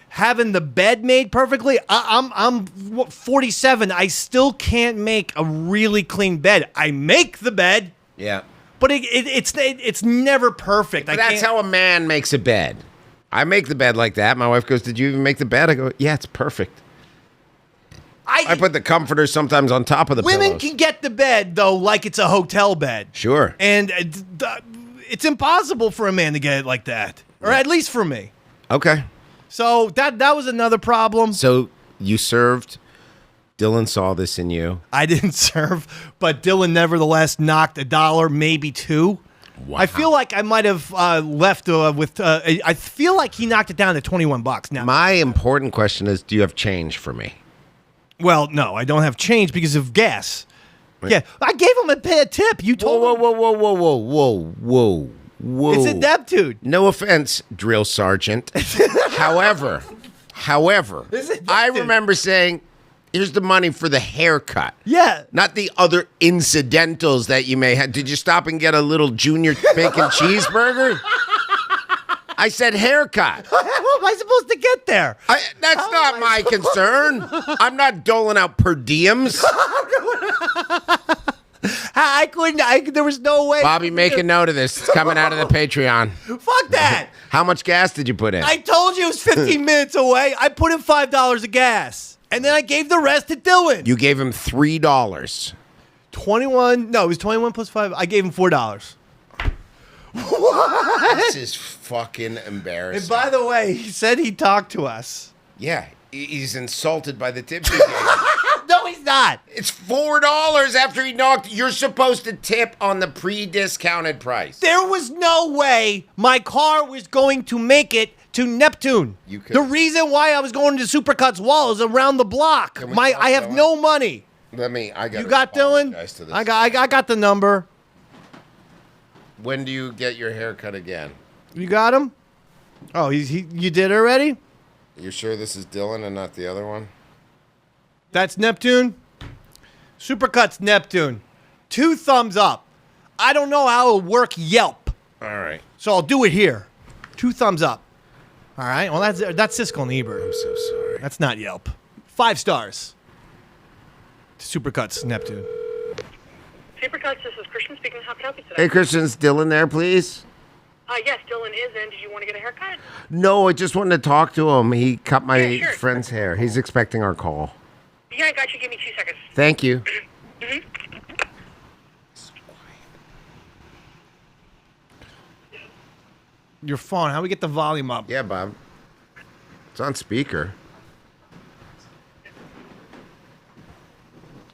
A: having the bed made perfectly, I'm 47. I still can't make a really clean bed. I make the bed,
B: Yeah.
A: but it's never perfect.
B: But that's how a man makes a bed. I make the bed like that. My wife goes, "Did you even make the bed?" I go, "Yeah, it's perfect." I put the comforter sometimes on top of the
A: women
B: pillows.
A: can get the bed though like it's a hotel bed.
B: Sure.
A: And it's impossible for a man to get it like that, or at least for me.
B: Okay.
A: So that was another problem.
B: So you served. Dylan saw this in you.
A: I didn't serve, but Dylan nevertheless knocked $1, maybe $2.
B: Wow.
A: I feel like I might have left with. I feel like he knocked it down to $21 now.
B: My important question is, do you have change for me?
A: Well, no, I don't have change because of gas. Yeah, I gave him a tip. You told
B: Whoa,
A: him.
B: whoa, whoa, whoa, whoa, whoa, whoa, whoa.
A: It's a Neptune.
B: No offense, drill sergeant. However,
A: It's a
B: I
A: Neptune.
B: remember saying, here's the money for the haircut.
A: Yeah.
B: Not the other incidentals that you may have. Did you stop and get a little junior bacon cheeseburger? I said haircut.
A: How am I supposed to get there?
B: That's not my concern. I'm not doling out per diems.
A: I couldn't. There was no way.
B: Bobby, make a note of this. It's coming out of the Patreon.
A: Fuck that.
B: How much gas did you put in?
A: I told you it was 15 minutes away. I put in $5 of gas, and then I gave the rest to Dylan.
B: You gave him $3.
A: 21. No, it was 21 plus 5. I gave him $4.
B: This is fucking embarrassing.
A: And by the way, he said he talked to us.
B: Yeah, he's insulted by the tips you gave him.
A: No, he's not.
B: It's $4 after he knocked. You're supposed to tip on the pre-discounted price.
A: There was no way my car was going to make it to Neptune.
B: You could-
A: The reason why I was going to Supercuts Wall is around the block.
B: Can we talk
A: I have
B: Dylan?
A: no money.
B: I got.
A: You got Dylan? I got the number.
B: When do you get your haircut again?
A: You got him? Oh, you did already?
B: You sure this is Dylan and not the other one?
A: That's Neptune. Supercuts Neptune. 2 thumbs up. I don't know how it'll work Yelp,
B: All right.
A: so I'll do it here. 2 thumbs up. All right. Well, that's Siskel and Ebert.
B: I'm so sorry.
A: That's not Yelp. 5 stars. Supercuts Neptune.
F: Supercuts, this is Christian speaking. How can I help you today?
B: Hey, Christian, is Dylan there, please?
F: Yes, Dylan is in. Did you want to get a haircut?
B: No, I just wanted to talk to him. He cut my
F: Yeah, sure.
B: friend's hair. He's expecting our call.
F: Yeah, I got you. Give me 2 seconds.
B: Thank you.
A: Your phone. How do we get the volume up?
B: Yeah, Bob. It's on speaker.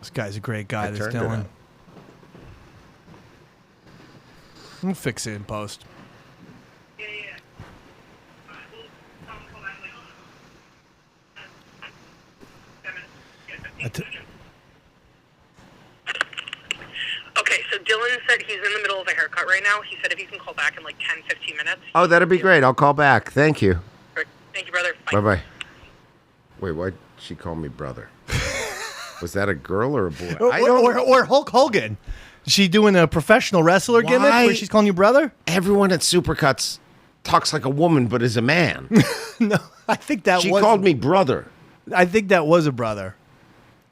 A: This guy's a great guy. This
B: turned it
A: Dylan.
B: up.
A: We'll fix it in post.
F: Yeah. Okay, so Dylan said he's in the middle of a haircut right now. He said if you can call back in like 10, 15 minutes.
B: Oh, that'd be great. I'll call back. Thank you.
F: Great. Thank you, brother.
B: Bye-bye. Wait, why'd she call me brother? Was that a girl or a boy?
A: Or Hulk Hogan. Is she doing a professional wrestler gimmick
B: Why?
A: where she's calling you brother?
B: Everyone at Supercuts talks like a woman but is a man.
A: No, I think that
B: She
A: was.
B: called me brother.
A: I think that was a brother.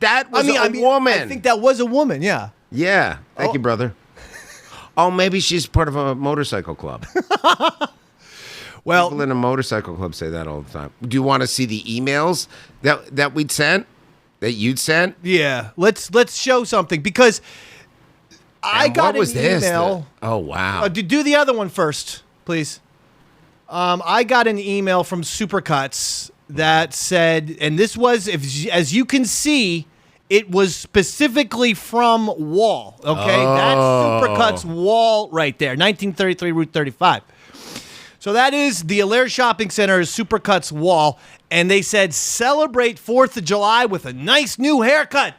B: That was a woman.
A: I think that was a woman. Yeah.
B: Yeah. Thank you, brother. Oh, maybe she's part of a motorcycle club.
A: Well,
B: People in a motorcycle club say that all the time. Do you want to see the emails that we'd sent? That you'd sent?
A: yeah. Let's show something because I
B: And
A: got
B: what was
A: an
B: this?
A: email.
B: Oh, wow.
A: Do the other one first, please. I got an email from Supercuts that said, and this was, as you can see, it was specifically from Wall. Okay, that's Supercuts Wall right there, 1933 Route 35. So that is the Allaire Shopping Center's Supercuts Wall, and they said celebrate 4th of July with a nice new haircut.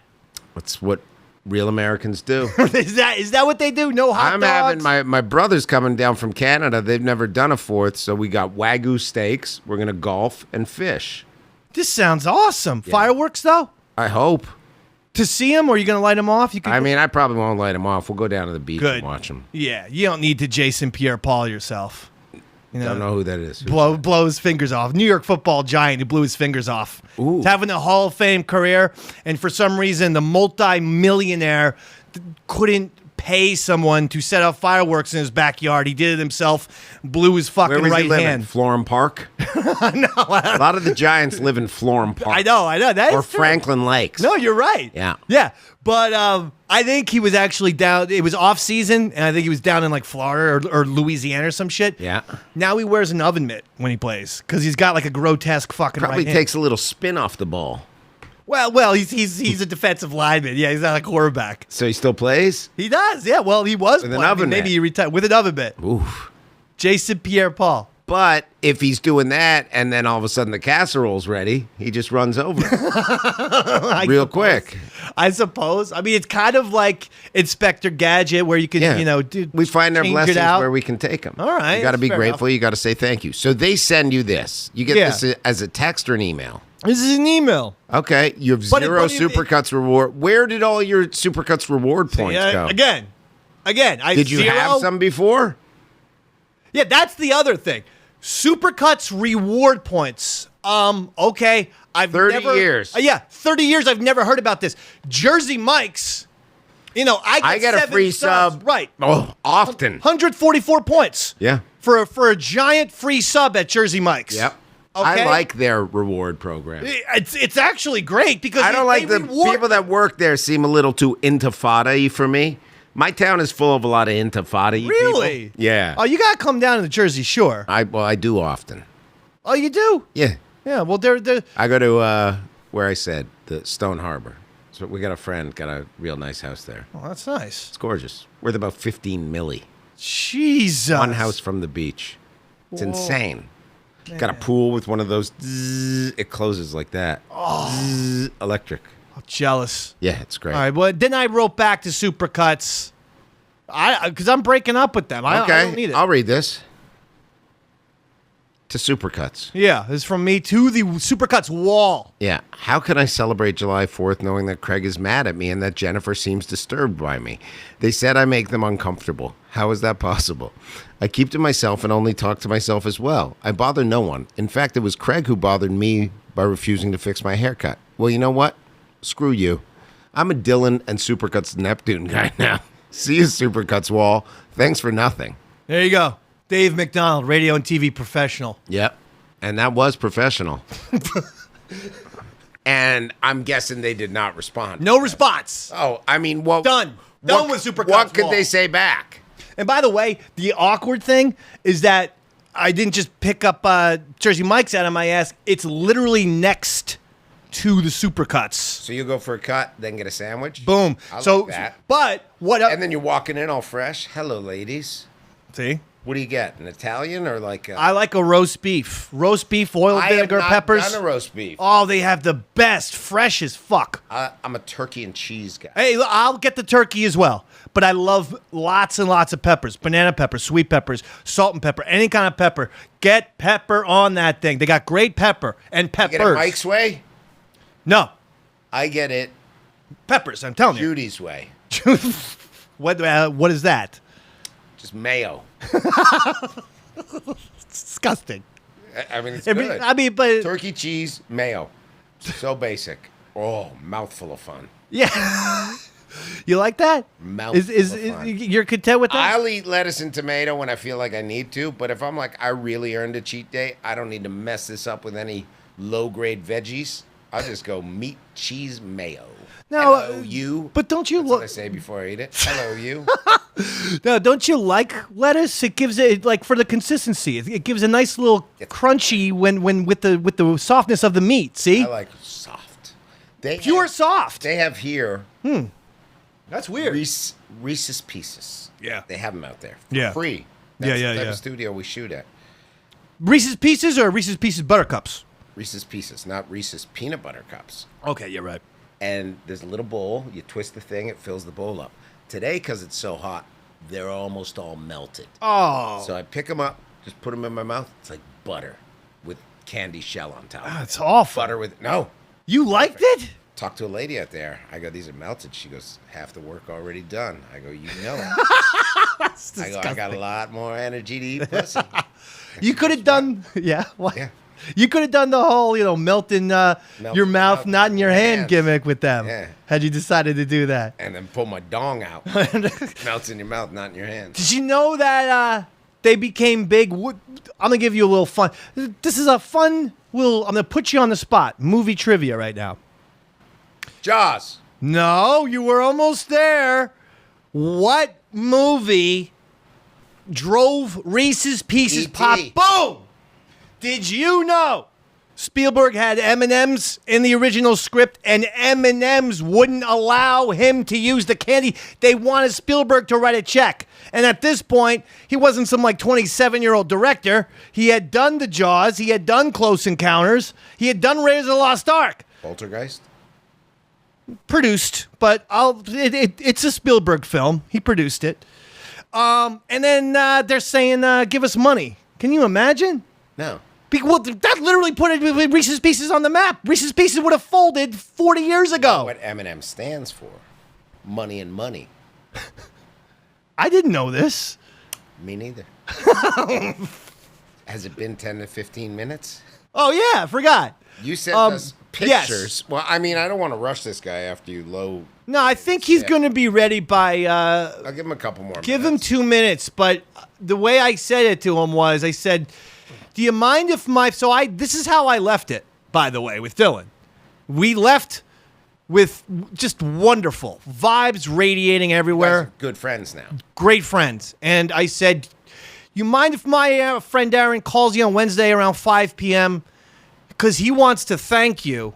B: That's what real Americans do.
A: Is that what they do? No hot
B: I'm
A: dogs?
B: having my brother's coming down from Canada. They've never done a 4th, so we got Wagyu steaks. We're going to golf and fish.
A: This sounds awesome. Fireworks though?
B: I hope.
A: To see them, or are you going to light them off? You can.
B: I mean, I probably won't light them off. We'll go down to the beach
A: Good.
B: and watch them.
A: Yeah, you don't need to Jason Pierre-Paul yourself. You
B: Don't know who that is.
A: blow his fingers off. New York football giant who blew his fingers off.
B: Ooh.
A: He's having a Hall of Fame career, and for some reason, the multi-millionaire couldn't pay someone to set off fireworks in his backyard. He did it himself, blew his fucking
G: Where was
A: right
G: he living?
A: hand.
G: Florham Park?
A: No,
G: A lot of the Giants live in Florham Park.
A: I know. That
G: Or
A: is true.
G: Franklin Lakes.
A: No, you're right.
G: Yeah.
A: Yeah. But I think he was actually down. It was off season, and I think he was down in like Florida or Louisiana or some shit.
G: Yeah.
A: Now he wears an oven mitt when he plays because he's got like a grotesque fucking
G: Probably
A: right hand.
G: takes a little spin off the ball.
A: Well, he's a defensive lineman. Yeah, he's not a quarterback.
G: So he still plays?
A: He does. Yeah. Well, he was
G: With an
A: playing.
G: oven
A: Maybe
G: mitt.
A: he retired with an oven mitt.
G: Oof.
A: Jason Pierre-Paul.
G: But if he's doing that and then all of a sudden the casserole's ready, he just runs over real quick.
A: I suppose. I mean, it's kind of like Inspector Gadget, where you can,
G: Yeah. We find our
A: change it
G: blessings
A: out.
G: where we can take them.
A: All right,
G: You got to
A: that's
G: be
A: fair
G: grateful.
A: enough.
G: You got to say thank you. So they send you this. You get
A: Yeah.
G: this as a text or an email.
A: This is an email.
G: Okay. You have
A: But it-
G: zero
A: but it-
G: Supercuts reward. Where did all your Supercuts reward points go?
A: Again. I
G: Did you
A: zero.
G: have some before?
A: Yeah, that's the other thing. Supercuts reward points. Okay. I've
G: 30
A: never,
G: years.
A: Yeah, 30 years. I've never heard about this. Jersey Mike's. I
G: get a
A: 7
G: free
A: subs.
G: sub.
A: Right.
G: Oh, often.
A: 144 points.
G: Yeah.
A: For a giant free sub at Jersey Mike's.
G: Yep.
A: Okay?
G: I like their reward program.
A: It's actually great because
G: I don't like
A: they
G: the
A: reward-
G: people that work there seem a little too intifada-y for me. My town is full of a lot of intifada-y
A: Really?
G: people. Yeah.
A: Oh, you gotta come down to the Jersey Shore.
G: I do often.
A: Oh, you do?
G: Yeah.
A: Yeah. Well, they're
G: I go to where I said, the Stone Harbor. So we got a friend, got a real nice house there.
A: Oh, that's nice.
G: It's gorgeous. Worth about 15 milli.
A: Jesus.
G: One house from the beach. It's insane. Got a pool with one of those. Zzz, it closes like that. Zzz, electric.
A: I'm jealous.
G: Yeah, it's great.
A: All right. Well, then I wrote back to Supercuts. Because I'm breaking up with them. I don't need it.
G: I'll read this. To Supercuts.
A: Yeah, this is from me to the Supercuts wall.
G: Yeah. How can I celebrate July 4th knowing that Craig is mad at me and that Jennifer seems disturbed by me? They said I make them uncomfortable. How is that possible? I keep to myself and only talk to myself as well. I bother no one. In fact, it was Craig who bothered me by refusing to fix my haircut. Well, you know what? Screw you. I'm a Dylan and Supercuts Neptune guy now. See you, Supercuts wall. Thanks for nothing.
A: There you go. Dave McDonald, radio and TV professional.
G: Yep. And that was professional. And I'm guessing they did not respond.
A: No response.
G: Oh, I mean, what?
A: Done with Supercuts
G: What could
A: wall.
G: they say back?
A: And by the way, the awkward thing is that I didn't just pick up Jersey Mike's out of my ass. It's literally next to the Supercuts.
G: So you go for a cut, then get a sandwich?
A: Boom.
G: I
A: So,
G: like that.
A: but what?
G: And then you're walking in all fresh. Hello, ladies.
A: See,
G: What do you get? An Italian or like a...
A: I like a roast beef, oil,
G: I
A: vinegar,
G: have not
A: peppers.
G: done a roast beef.
A: Oh, they have the best, fresh as fuck.
G: I'm a turkey and cheese guy.
A: Hey, I'll get the turkey as well. But I love lots and lots of peppers. Banana peppers, sweet peppers, salt and pepper, any kind of pepper. Get pepper on that thing. They got great pepper and
G: You
A: peppers.
G: get it Mike's way?
A: No,
G: I get it
A: peppers, I'm telling you.
G: Judy's way.
A: What is that?
G: Just mayo.
A: It's disgusting.
G: I mean, it's
A: I
G: good.
A: mean, but
G: Turkey, cheese, mayo. So basic. Oh, mouthful of fun.
A: yeah. You like that?
G: Mouthful
A: Is
G: of fun.
A: you're content with that?
G: I'll eat lettuce and tomato when I feel like I need to, but if I'm like, I really earned a cheat day, I don't need to mess this up with any low-grade veggies. I'll just go meat, cheese, mayo.
A: No,
G: Hello, you.
A: But don't you
G: That's what I
A: look?
G: say before I eat it. Hello, you.
A: No, don't you like lettuce? It gives it like for the consistency. It gives a nice little crunchy when with the softness of the meat. See,
G: I like soft. They
A: pure
G: have,
A: soft.
G: They have here
A: That's weird.
G: Reese's Pieces.
A: Yeah.
G: They have them out there. For
A: Yeah.
G: free.
A: Yeah,
G: That's
A: yeah,
G: the type
A: yeah.
G: of studio we shoot at.
A: Reese's Pieces or Reese's Pieces Buttercups?
G: Reese's Pieces, not Reese's Peanut Butter Cups.
A: Okay, you're right.
G: And there's a little bowl. You twist the thing, it fills the bowl up. Today, because it's so hot, they're almost all melted.
A: Oh,
G: So I pick them up, just put them in my mouth. It's like butter with candy shell on top.
A: that's awful.
G: Butter with no.
A: You liked it?
G: Talk to a lady out there. I go, these are melted. She goes, half the work already done. I go, you know it.
A: That's
G: I go, I got a
A: disgusting.
G: lot more energy to eat pussy.
A: You could have done, yeah. What?
G: Yeah.
A: You could have done the whole, melting your mouth, not in your hand
G: hands.
A: gimmick with them.
G: Yeah.
A: Had you decided to do that.
G: And then pull my dong out. Melts in your mouth, not in your hands.
A: Did you know that they became big? I'm going to give you a little fun. This is a fun little, I'm going to put you on the spot. Movie trivia right now.
G: Jaws.
A: No, you were almost there. What movie drove Reese's Pieces
G: E.T.
A: Pop? Boom! Did you know Spielberg had M&Ms in the original script, and M&Ms wouldn't allow him to use the candy? They wanted Spielberg to write a check. And at this point, he wasn't some 27-year-old director. He had done the Jaws. He had done Close Encounters. He had done Raiders of the Lost Ark.
G: Poltergeist.
A: Produced, but it's a Spielberg film. He produced it. And then they're saying, give us money. Can you imagine?
G: No.
A: Well, that literally put Reese's Pieces on the map. Reese's Pieces would have folded 40 years ago.
G: What M&M stands for. Money and money.
A: I didn't know this.
G: Me neither. Has it been 10 to 15 minutes?
A: Oh, yeah, I forgot.
G: You sent us pictures.
A: Yes.
G: Well, I mean, I don't want to rush this guy after you low.
A: No, I think he's going to be ready by...
G: I'll give him a couple more
A: Give him
G: minutes.
A: 2 minutes, but the way I said it to him was, I said, do you mind if this is how I left it, by the way, with Dylan. We left with just wonderful vibes radiating
G: You guys
A: everywhere.
G: are good friends now.
A: Great friends. And I said, you mind if my friend Aaron calls you on Wednesday around 5 p.m.? Because he wants to thank you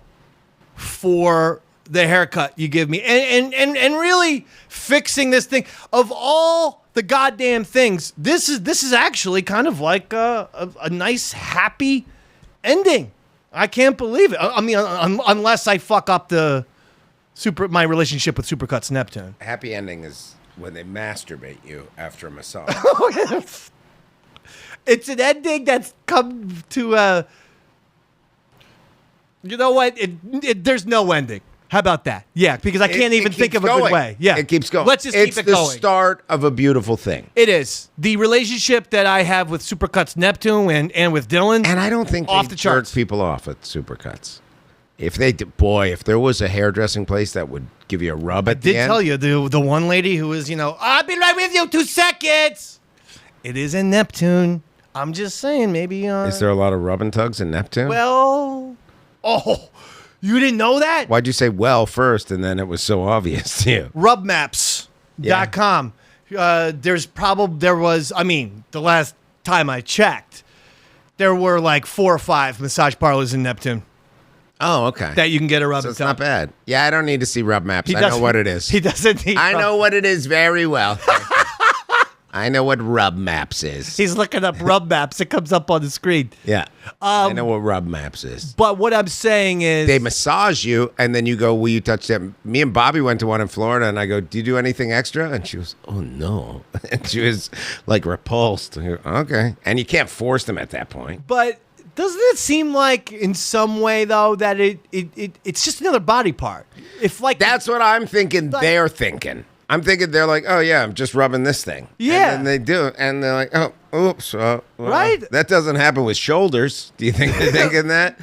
A: for the haircut you give me. And really fixing this thing. Of all the goddamn things, this is actually kind of like a nice, happy ending. I can't believe it. I mean, unless I fuck up my relationship with Supercuts Neptune.
G: Happy ending is when they masturbate you after a massage.
A: It's an ending that's come to you know what? There's no ending. How about that? Yeah, because I can't even think of a good way. Yeah,
G: It keeps going.
A: Let's just keep it
G: It's the
A: going.
G: start of a beautiful thing.
A: It is. The relationship that I have with Supercuts Neptune and with Dylan.
G: And I don't think
A: off
G: they
A: the charts.
G: jerk people off at Supercuts. If they did, boy, if there was a hairdressing place that would give you a rub at the
A: Did
G: end.
A: tell you the one lady who was, I'll be right with you 2 seconds. It is in Neptune. I'm just saying, maybe.
G: Is there a lot of rub and tugs in Neptune?
A: Well, you didn't know that?
G: Why'd you say well first and then it was so obvious to you?
A: Rubmaps.com. The last time I checked, there were like 4 or 5 massage parlors in Neptune
G: Oh, okay.
A: that you can get a rub
G: So
A: and
G: it's not
A: tug.
G: bad. Yeah, I don't need to see rub maps. I know
A: doesn't-
G: what it is.
A: He doesn't need
G: I
A: rub-
G: know what it is very well. I know what rub maps is.
A: He's looking up rub maps. It comes up on the screen.
G: Yeah. I know what rub maps is.
A: But what I'm saying is...
G: They massage you, and then you go, will you touch them? Me and Bobby went to one in Florida, and I go, do you do anything extra? And she was, oh, no. And she was, repulsed. I go, okay. And you can't force them at that point.
A: But doesn't it seem like, in some way, though, that it's just another body part?
G: That's what I'm thinking they're thinking. I'm thinking they're like, oh, yeah, I'm just rubbing this thing.
A: Yeah.
G: And then they do. And they're like, oh, oops. Well,
A: Right?
G: That doesn't happen with shoulders. Do you think they're thinking that?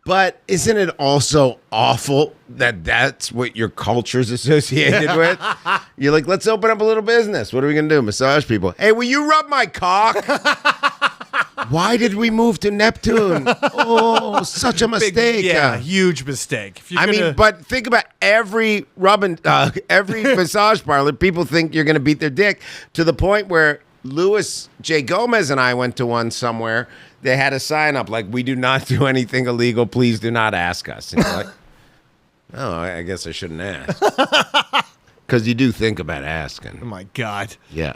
G: But isn't it also awful that that's what your culture's associated with? You're like, let's open up a little business. What are we going to do? Massage people. Hey, will you rub my cock? Why did we move to Neptune? Oh, such a mistake.
A: Huge mistake. If you're gonna-
G: But think about every every massage parlor. People think you're going to beat their dick to the point where Louis J. Gomez and I went to one somewhere. They had a sign up like, we do not do anything illegal. Please do not ask us. And you're like, oh, I guess I shouldn't ask. Because you do think about asking.
A: Oh, my God.
G: Yeah.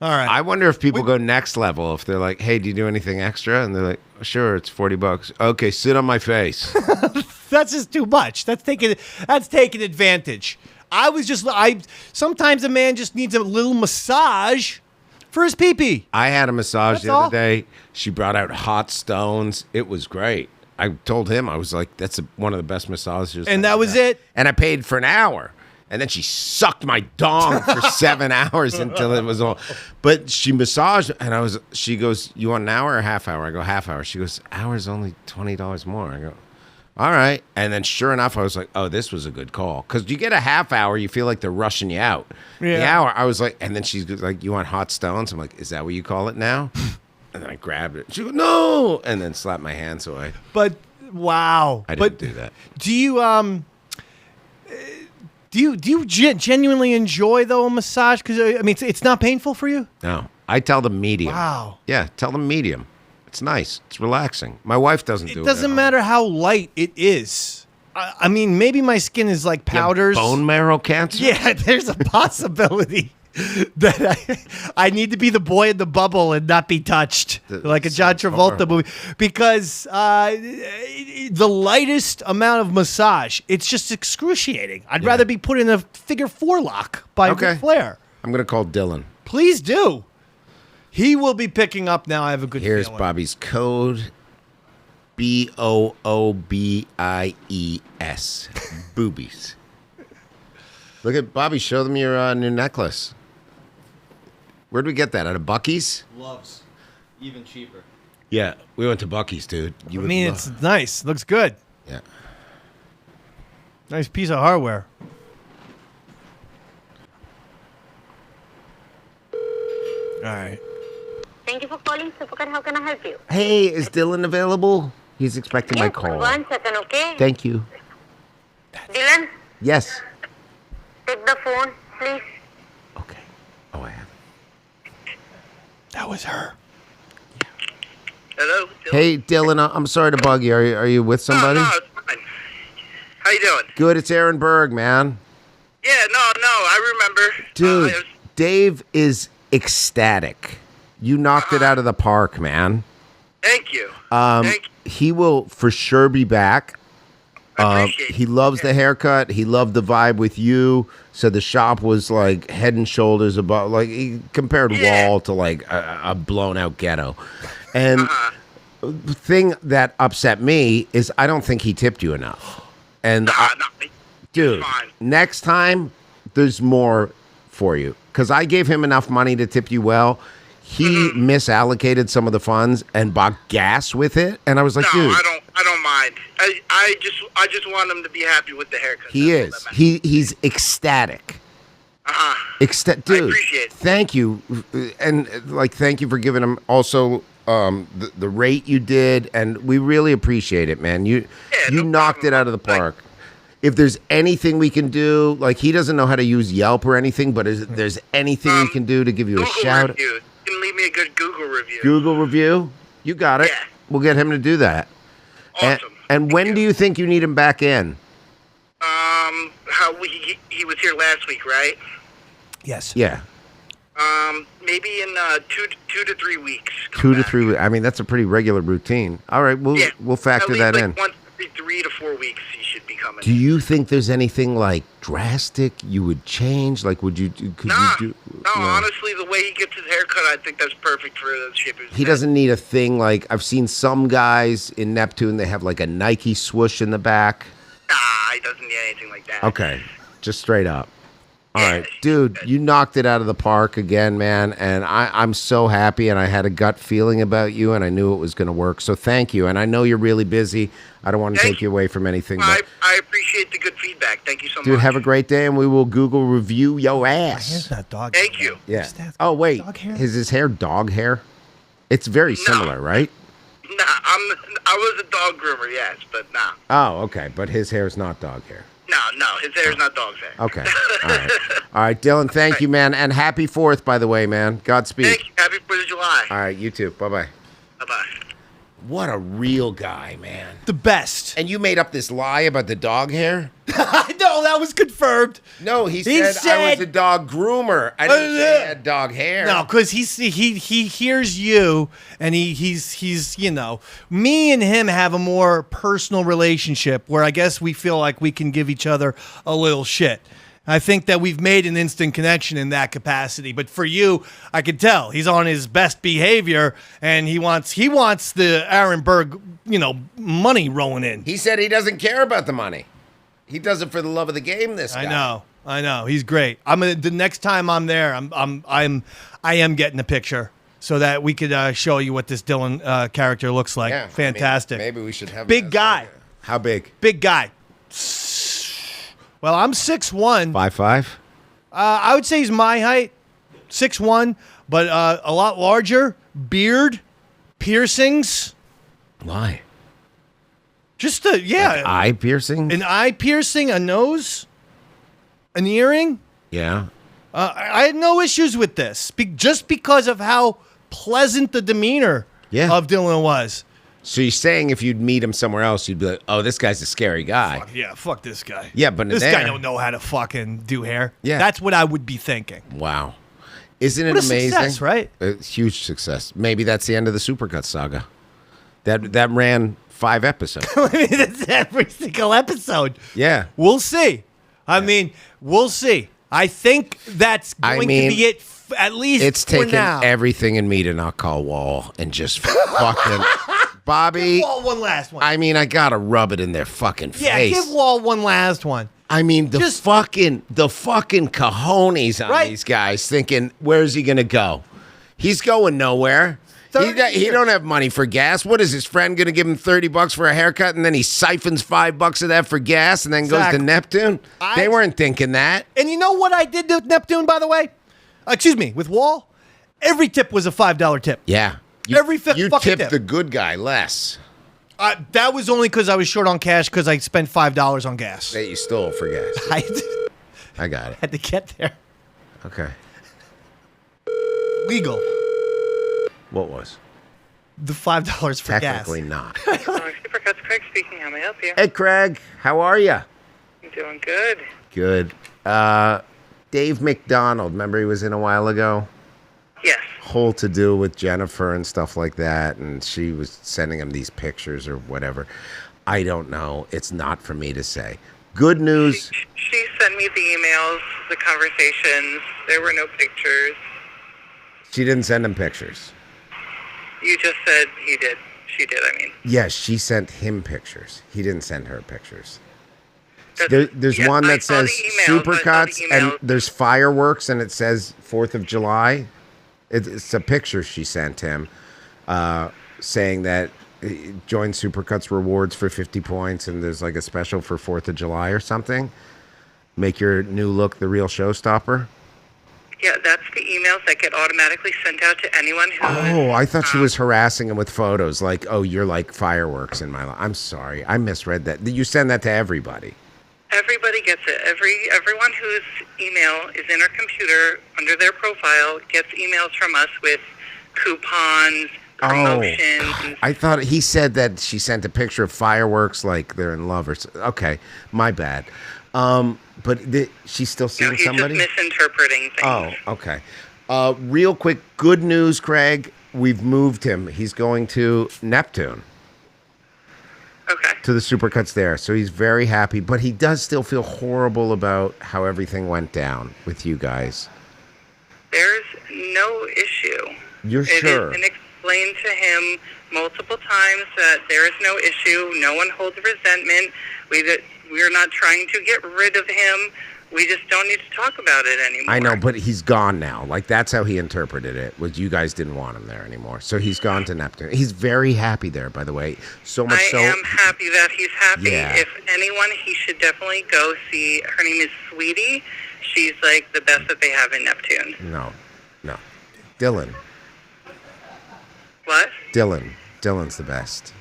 A: All right.
G: I wonder if people go next level. If they're like, hey, do you do anything extra? And they're like, sure, it's $40. Okay, sit on my face.
A: That's just too much. That's taking advantage. Sometimes a man just needs a little massage for his pee-pee.
G: I had a massage
A: That's
G: the other
A: all.
G: day. She brought out hot stones. It was great. I told him, I was like, that's one of the best massages.
A: And that
G: I've
A: was
G: had.
A: it?
G: And I paid for an hour. And then she sucked my dong for 7 hours until it was all. But she massaged, and she goes, you want an hour or a half hour? I go, half hour. She goes, hour's only $20 more. I go, all right. And then sure enough, I was like, oh, this was a good call. Because you get a half hour, you feel like they're rushing you out. Yeah. The hour, I was like, and then she's like, you want hot stones? I'm like, is that what you call it now? And then I grabbed it. She goes, no. And then slapped my hands away.
A: But, wow.
G: I didn't do that.
A: Do you genuinely enjoy, though, a massage? Because, I mean, it's not painful for you?
G: No. I tell them medium.
A: Wow.
G: Yeah, tell them medium. It's nice. It's relaxing. My wife doesn't do it.
A: It doesn't matter how light it is. I mean, maybe my skin is like powders.
G: Bone marrow cancer?
A: Yeah, there's a possibility that I need to be the boy in the bubble and not be touched like a John Travolta movie. Because the lightest amount of massage, it's just excruciating. I'd rather be put in a figure 4 lock by Ric Flair.
G: I'm going to call Dylan.
A: Please do. He will be picking up now. I have a good
G: Here's
A: feeling.
G: Bobby's code. BOOBIES. Boobies. Look at Bobby. Show them your new necklace. Where'd we get that? Out of Buc-ee's?
E: Loves. Even cheaper.
G: Yeah, we went to Buc-ee's, dude.
A: It's nice. Looks good.
G: Yeah.
A: Nice piece of hardware. All right.
H: Thank you for calling Supercuts. How can I help you?
G: Hey, is Dylan available? He's expecting my call.
H: 1 second, okay?
G: Thank you.
H: Dylan,
G: Yes.
H: take the phone, please.
G: Okay. Oh, I have it.
A: That was her.
B: Hello? Dylan?
G: Hey, Dylan, I'm sorry to bug you. Are you with somebody?
B: No, it's fine. How you doing?
G: Good, it's Aaron Berg, man.
B: Yeah, no, I remember.
G: Dude, Dave is ecstatic. You knocked it out of the park, man.
B: Thank you.
G: He will for sure be back.
B: I appreciate
G: He loves the haircut. He loved the vibe with you. So the shop was like head and shoulders above. Like he compared Wall to like a blown out ghetto. And the thing that upset me is I don't think he tipped you enough. And dude, next time there's more for you because I gave him enough money to tip you well. He misallocated some of the funds and bought gas with it, and I was like, dude,
B: I don't mind. I just want him to be happy with the haircut.
G: He is. He's ecstatic. Dude,
B: I appreciate it.
G: Thank you, and like thank you for giving him also the rate you did, and we really appreciate it, man. You knocked it out of the park. If there's anything we can do, like he doesn't know how to use Yelp or anything, but if there's anything we can do to give you a shout.
B: Review. You can leave me a good Google review.
G: Google review? You got it.
B: Yeah.
G: We'll get him to do that.
B: Awesome.
G: And when do you think you need him back in?
B: He was here last week, right?
A: Yes.
G: Yeah.
B: Maybe in 2 to 3 weeks.
G: 2 to 3 weeks. I mean, that's a pretty regular routine. All right, we'll factor that in.
B: Once every 3 to 4 weeks, he should be coming.
G: Do you think there's anything like drastic you would change? Like, would you? Could you do?
B: No, honestly, the way he gets his haircut, I think that's perfect for the shape of his
G: He
B: head.
G: doesn't need a thing like I've seen some guys in Neptune. They have like a Nike swoosh in the back.
B: Nah, he doesn't need anything like that.
G: Okay, just straight up. All right, dude, you knocked it out of the park again, man, and I'm so happy, and I had a gut feeling about you, and I knew it was going to work, so thank you, and I know you're really busy. I don't want to take you away from anything. But
B: I appreciate the good feedback. Thank you so much.
G: dude, have a great day, and we will Google review your ass.
A: Here's that dog.
B: Thank you.
G: Yeah. Oh, wait, is his hair dog hair? It's very similar, right?
B: Nah, I was a dog groomer, yes, but nah.
G: Oh, okay, but his hair is not dog hair.
B: No, his hair's not dog's hair.
G: Okay. All right. All right, Dylan, thank you, man. And happy 4th, by the way, man. Godspeed.
B: Thank you. Happy 4th of July.
G: All right, you too. Bye-bye.
B: Bye-bye.
G: What a real guy, man.
A: The best.
G: And you made up this lie about the dog hair?
A: No, that was confirmed.
G: No, he said I was a dog groomer. I didn't say I had dog hair.
A: No, because he hears you, and he's you know, me and him have a more personal relationship where I guess we feel like we can give each other a little shit. I think that we've made an instant connection in that capacity. But for you, I could tell he's on his best behavior, and he wants the Aaron Berg, you know, money rolling in.
G: He said he doesn't care about the money. He does it for the love of the game, this guy.
A: I know. I know. He's great. The next time I'm there, I am getting a picture so that we could show you what this Dylan character looks like.
G: Yeah,
A: Fantastic.
G: Maybe we should have
A: big guy.
G: How big?
A: Big guy. Well, I'm 6'1".
G: 5'5".
A: I would say he's my height, 6'1", but a lot larger. Beard, piercings.
G: Why?
A: Just
G: Eye piercing?
A: an eye piercing, a nose, an earring.
G: Yeah.
A: I had no issues with this, just because of how pleasant the demeanor of Dylan was.
G: So you're saying if you'd meet him somewhere else, you'd be like, oh, this guy's a scary guy.
A: Fuck this guy.
G: Yeah, but
A: this guy don't know how to fucking do hair.
G: Yeah.
A: That's what I would be thinking.
G: Wow. Isn't it
A: What a
G: amazing?
A: success, right?
G: It's huge success. Maybe that's the end of the Supercuts Saga. That ran 5 episodes.
A: I mean, that's every single episode.
G: Yeah.
A: We'll see. I mean, we'll see. I think that's going to be it, at least
G: it's
A: for
G: taken
A: now.
G: everything in me to not call Wall and just fucking Bobby.
A: Give Wall one last one.
G: I mean, I gotta rub it in their fucking face.
A: Yeah, give Wall one last one.
G: I mean, the fucking cojones on these guys thinking, where's he gonna go? He's going nowhere. He don't have money for gas. What is his friend going to give him $30 for a haircut, and then he siphons $5 of that for gas, and then goes to Neptune? They weren't thinking that.
A: And you know what I did to Neptune, by the way? Excuse me, with Wall? Every tip was a $5 tip.
G: Yeah.
A: Every fucking
G: You tipped
A: tip.
G: the good guy less.
A: That was only because I was short on cash because I spent $5 on gas.
G: That you stole for gas. I got it.
A: Had to get there.
G: Okay.
A: Legal.
G: What was?
A: The $5 for gas.
G: Technically not.
F: Supercuts, Craig speaking. How may I help you?
G: Hey, Craig. How are you?
F: I'm doing good.
G: Good. Dave McDonald. Remember he was in a while ago?
F: Yes.
G: Whole to do with Jennifer and stuff like that, and she was sending him these pictures or whatever. I don't know. It's not for me to say. Good news.
F: She sent me the emails, the conversations. There were no pictures.
G: She didn't send him pictures.
F: You just said he did. She did, I mean.
G: Yes, she sent him pictures. He didn't send her pictures.
F: That's-
G: There's
F: yeah,
G: one
F: I
G: that
F: saw the
G: says
F: emails. I saw the
G: Supercuts, and
F: emails.
G: there's fireworks, and it says 4th of July. It's a picture she sent him saying that join Supercuts rewards for 50 points, and there's like a special for 4th of July or something. Make your new look the real showstopper.
F: Yeah, that's the emails that get automatically sent out to anyone who...
G: Oh, I thought she was harassing him with photos like, oh, you're like fireworks in my life. I'm sorry. I misread that. You send that to everybody.
F: Everybody gets it. Everyone whose email is in our computer under their profile gets emails from us with coupons, promotions.
G: I thought he said that she sent a picture of fireworks like they're in love or okay, my bad. But she's still seeing
F: He's
G: somebody?
F: just misinterpreting things.
G: Oh, okay. Real quick, good news, Craig. We've moved him. He's going to Neptune.
F: Okay.
G: To the Supercuts there. So he's very happy, but he does still feel horrible about how everything went down with you guys.
F: There's no issue.
G: You're sure?
F: It has been explained to him multiple times that there is no issue. No one holds resentment. We're not trying to get rid of him. We just don't need to talk about it anymore.
G: I know, but he's gone now. Like, that's how he interpreted it, was you guys didn't want him there anymore. So he's gone to Neptune. He's very happy there, by the way. So much so.
F: I am happy that he's happy.
G: Yeah.
F: If anyone, he should definitely go see. Her name is Sweetie. She's like the best that they have in Neptune.
G: No. Dylan.
F: What?
G: Dylan's the best.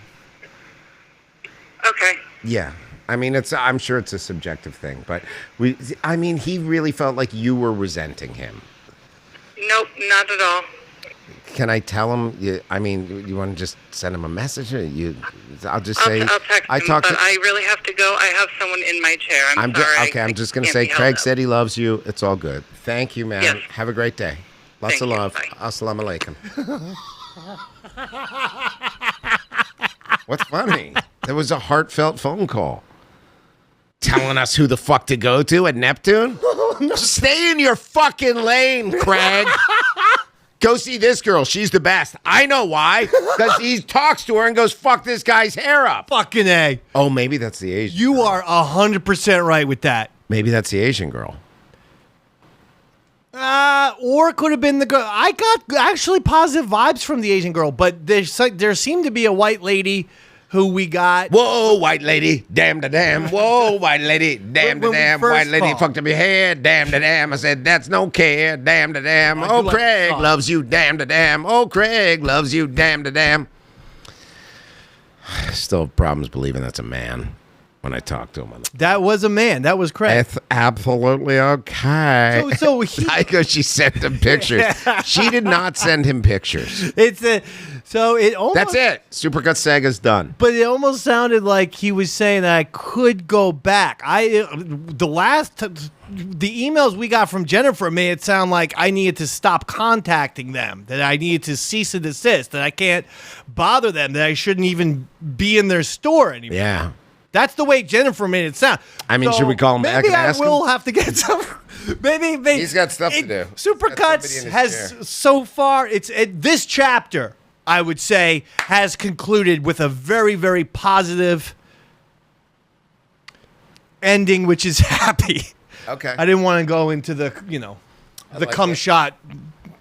F: Okay.
G: Yeah. I mean, I'm sure it's a subjective thing, but he really felt like you were resenting him.
F: Nope, not at all.
G: Can I tell him? You want to just send him a message? I'll just say.
F: I'll text him, but I really have to go. I have someone in my chair. I'm sorry.
G: I'm just going to
F: can't
G: say,
F: be
G: Craig
F: held
G: said he loves you. It's all good. Thank you, man.
F: Yes.
G: Have a great day. Lots
F: Thank
G: of
F: you.
G: love.
F: Bye.
G: Assalamu alaikum. What's funny? There was a heartfelt phone call. Telling us who the fuck to go to at Neptune? Stay in your fucking lane, Craig. Go see this girl. She's the best. I know why. Because he talks to her and goes, fuck this guy's hair up.
A: Fucking A.
G: Oh, maybe that's the Asian
A: You
G: girl.
A: are 100% right with that.
G: Maybe that's the Asian girl.
A: Or it could have been the girl. I got actually positive vibes from the Asian girl, but there seemed to be a white lady who we got.
B: Whoa, white lady, damn the damn. Whoa, white lady, damn the damn. White lady fucked up your head, damn the damn. I said, that's no care, damn the damn. Oh, Craig loves you, damn the damn. Oh, Craig loves you, damn the damn. I still have problems believing that's a man when I talk to him.
A: That was a man. That was Craig.
B: It's absolutely okay.
A: So he.
B: I go, she sent him pictures. She did not send him pictures.
A: So it almost.
B: That's it. Supercuts Saga's done.
A: But it almost sounded like he was saying that I could go back. The emails we got from Jennifer made it sound like I needed to stop contacting them, that I needed to cease and desist, that I can't bother them, that I shouldn't even be in their store anymore.
B: Yeah.
A: That's the way Jennifer made it sound.
B: I mean, should we call him back and ask him?
A: Maybe I will have to get some. Maybe
B: he's got stuff to do.
A: Supercuts has so far. This chapter, I would say, has concluded with a very, very positive ending, which is happy.
B: Okay.
A: I didn't want to go into the cum shot.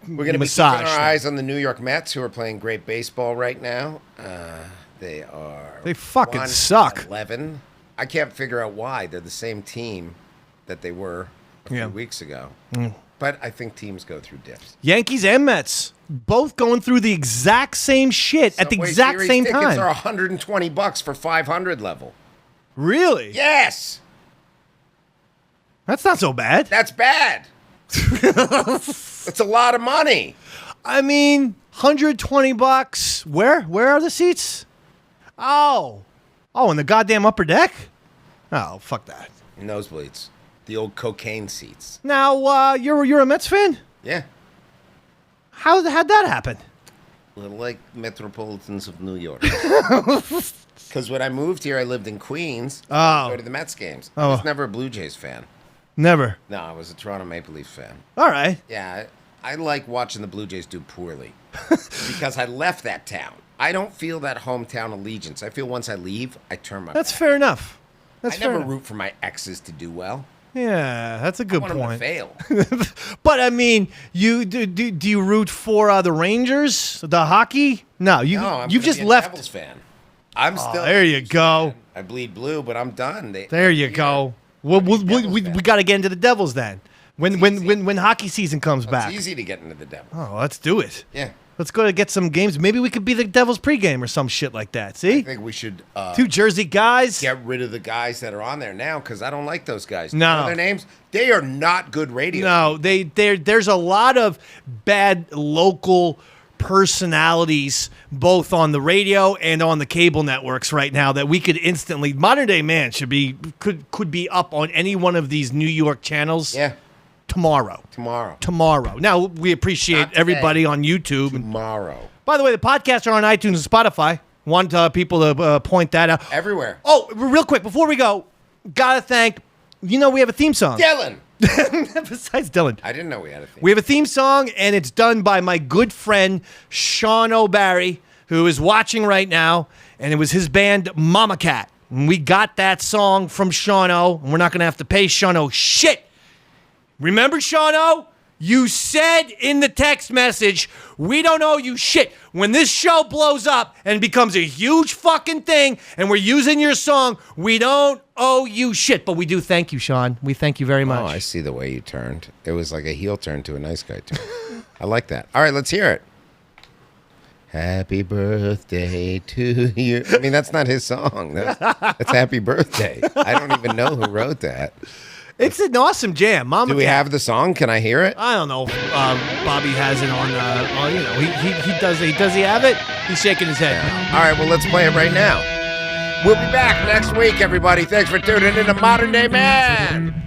B: We're going to be keeping our eyes on the New York Mets, who are playing great baseball right now. They
A: fucking suck.
B: 11. I can't figure out why. They're the same team that they were a few weeks ago. But I think teams go through dips.
A: Yankees and Mets both going through the exact same shit at the exact same time.
B: Tickets are $120 for 500 level.
A: Really?
B: Yes.
A: That's not so bad.
B: That's bad. It's a lot of money.
A: I mean, $120. Where are the seats? Oh, in the goddamn upper deck? Oh, fuck that.
B: Nosebleeds. The old cocaine seats.
A: Now, you're a Mets fan?
B: Yeah.
A: How'd that happen?
B: Well, like Metropolitans of New York. Because when I moved here, I lived in Queens. I go to the Mets games. I was never a Blue Jays fan.
A: Never?
B: No, I was a Toronto Maple Leafs fan.
A: All right.
B: Yeah, I like watching the Blue Jays do poorly. Because I left that town. I don't feel that hometown allegiance. I feel once I leave, I turn my
A: That's
B: back.
A: fair enough.
B: I never root for my exes to do well.
A: Yeah, that's a good point.
B: I want them to fail.
A: But I mean, you do you root for the Rangers, the hockey? No, you've just left.
B: Devils fan. I'm still.
A: There you go.
B: Fan. I bleed blue, but I'm done.
A: There you go. We got to get into the Devils then. When hockey season comes back.
B: It's easy to get into the Devils.
A: Oh, let's do it.
B: Yeah.
A: Let's go to get some games. Maybe we could be the Devils pregame or some shit like that. See?
B: I think we should.
A: Two Jersey guys.
B: Get rid of the guys that are on there now because I don't like those guys.
A: No.
B: You know their names? They are not good radio.
A: No, there's a lot of bad local personalities both on the radio and on the cable networks right now that we could instantly. Modern Day Man could be up on any one of these New York channels.
B: Yeah.
A: Tomorrow. Now, we appreciate everybody on YouTube.
B: Tomorrow.
A: By the way, the podcasts are on iTunes and Spotify. Want people to point that out.
B: Everywhere.
A: Oh, real quick, before we go, gotta thank, we have a theme song.
B: Dylan.
A: Besides Dylan.
B: I didn't know we had a theme.
A: We have a theme song, and it's done by my good friend, Sean O'Barry, who is watching right now, and it was his band, Mama Cat. And we got that song from Sean O, and we're not going to have to pay Sean O shit. Remember, Sean O? You said in the text message, we don't owe you shit. When this show blows up and becomes a huge fucking thing and we're using your song, we don't owe you shit. But we do thank you, Sean. We thank you very much.
B: Oh, I see the way you turned. It was like a heel turn to a nice guy turn. I like that. All right, let's hear it. Happy birthday to you. I mean, that's not his song. That's Happy Birthday. I don't even know who wrote that.
A: It's an awesome jam. Mama
B: Do we
A: Cat.
B: have the song? Can I hear it?
A: I don't know. Bobby has it on. He does he have it? He's shaking his head.
B: Yeah. All right, well, let's play it right now. We'll be back next week, everybody. Thanks for tuning in to Modern Day Man.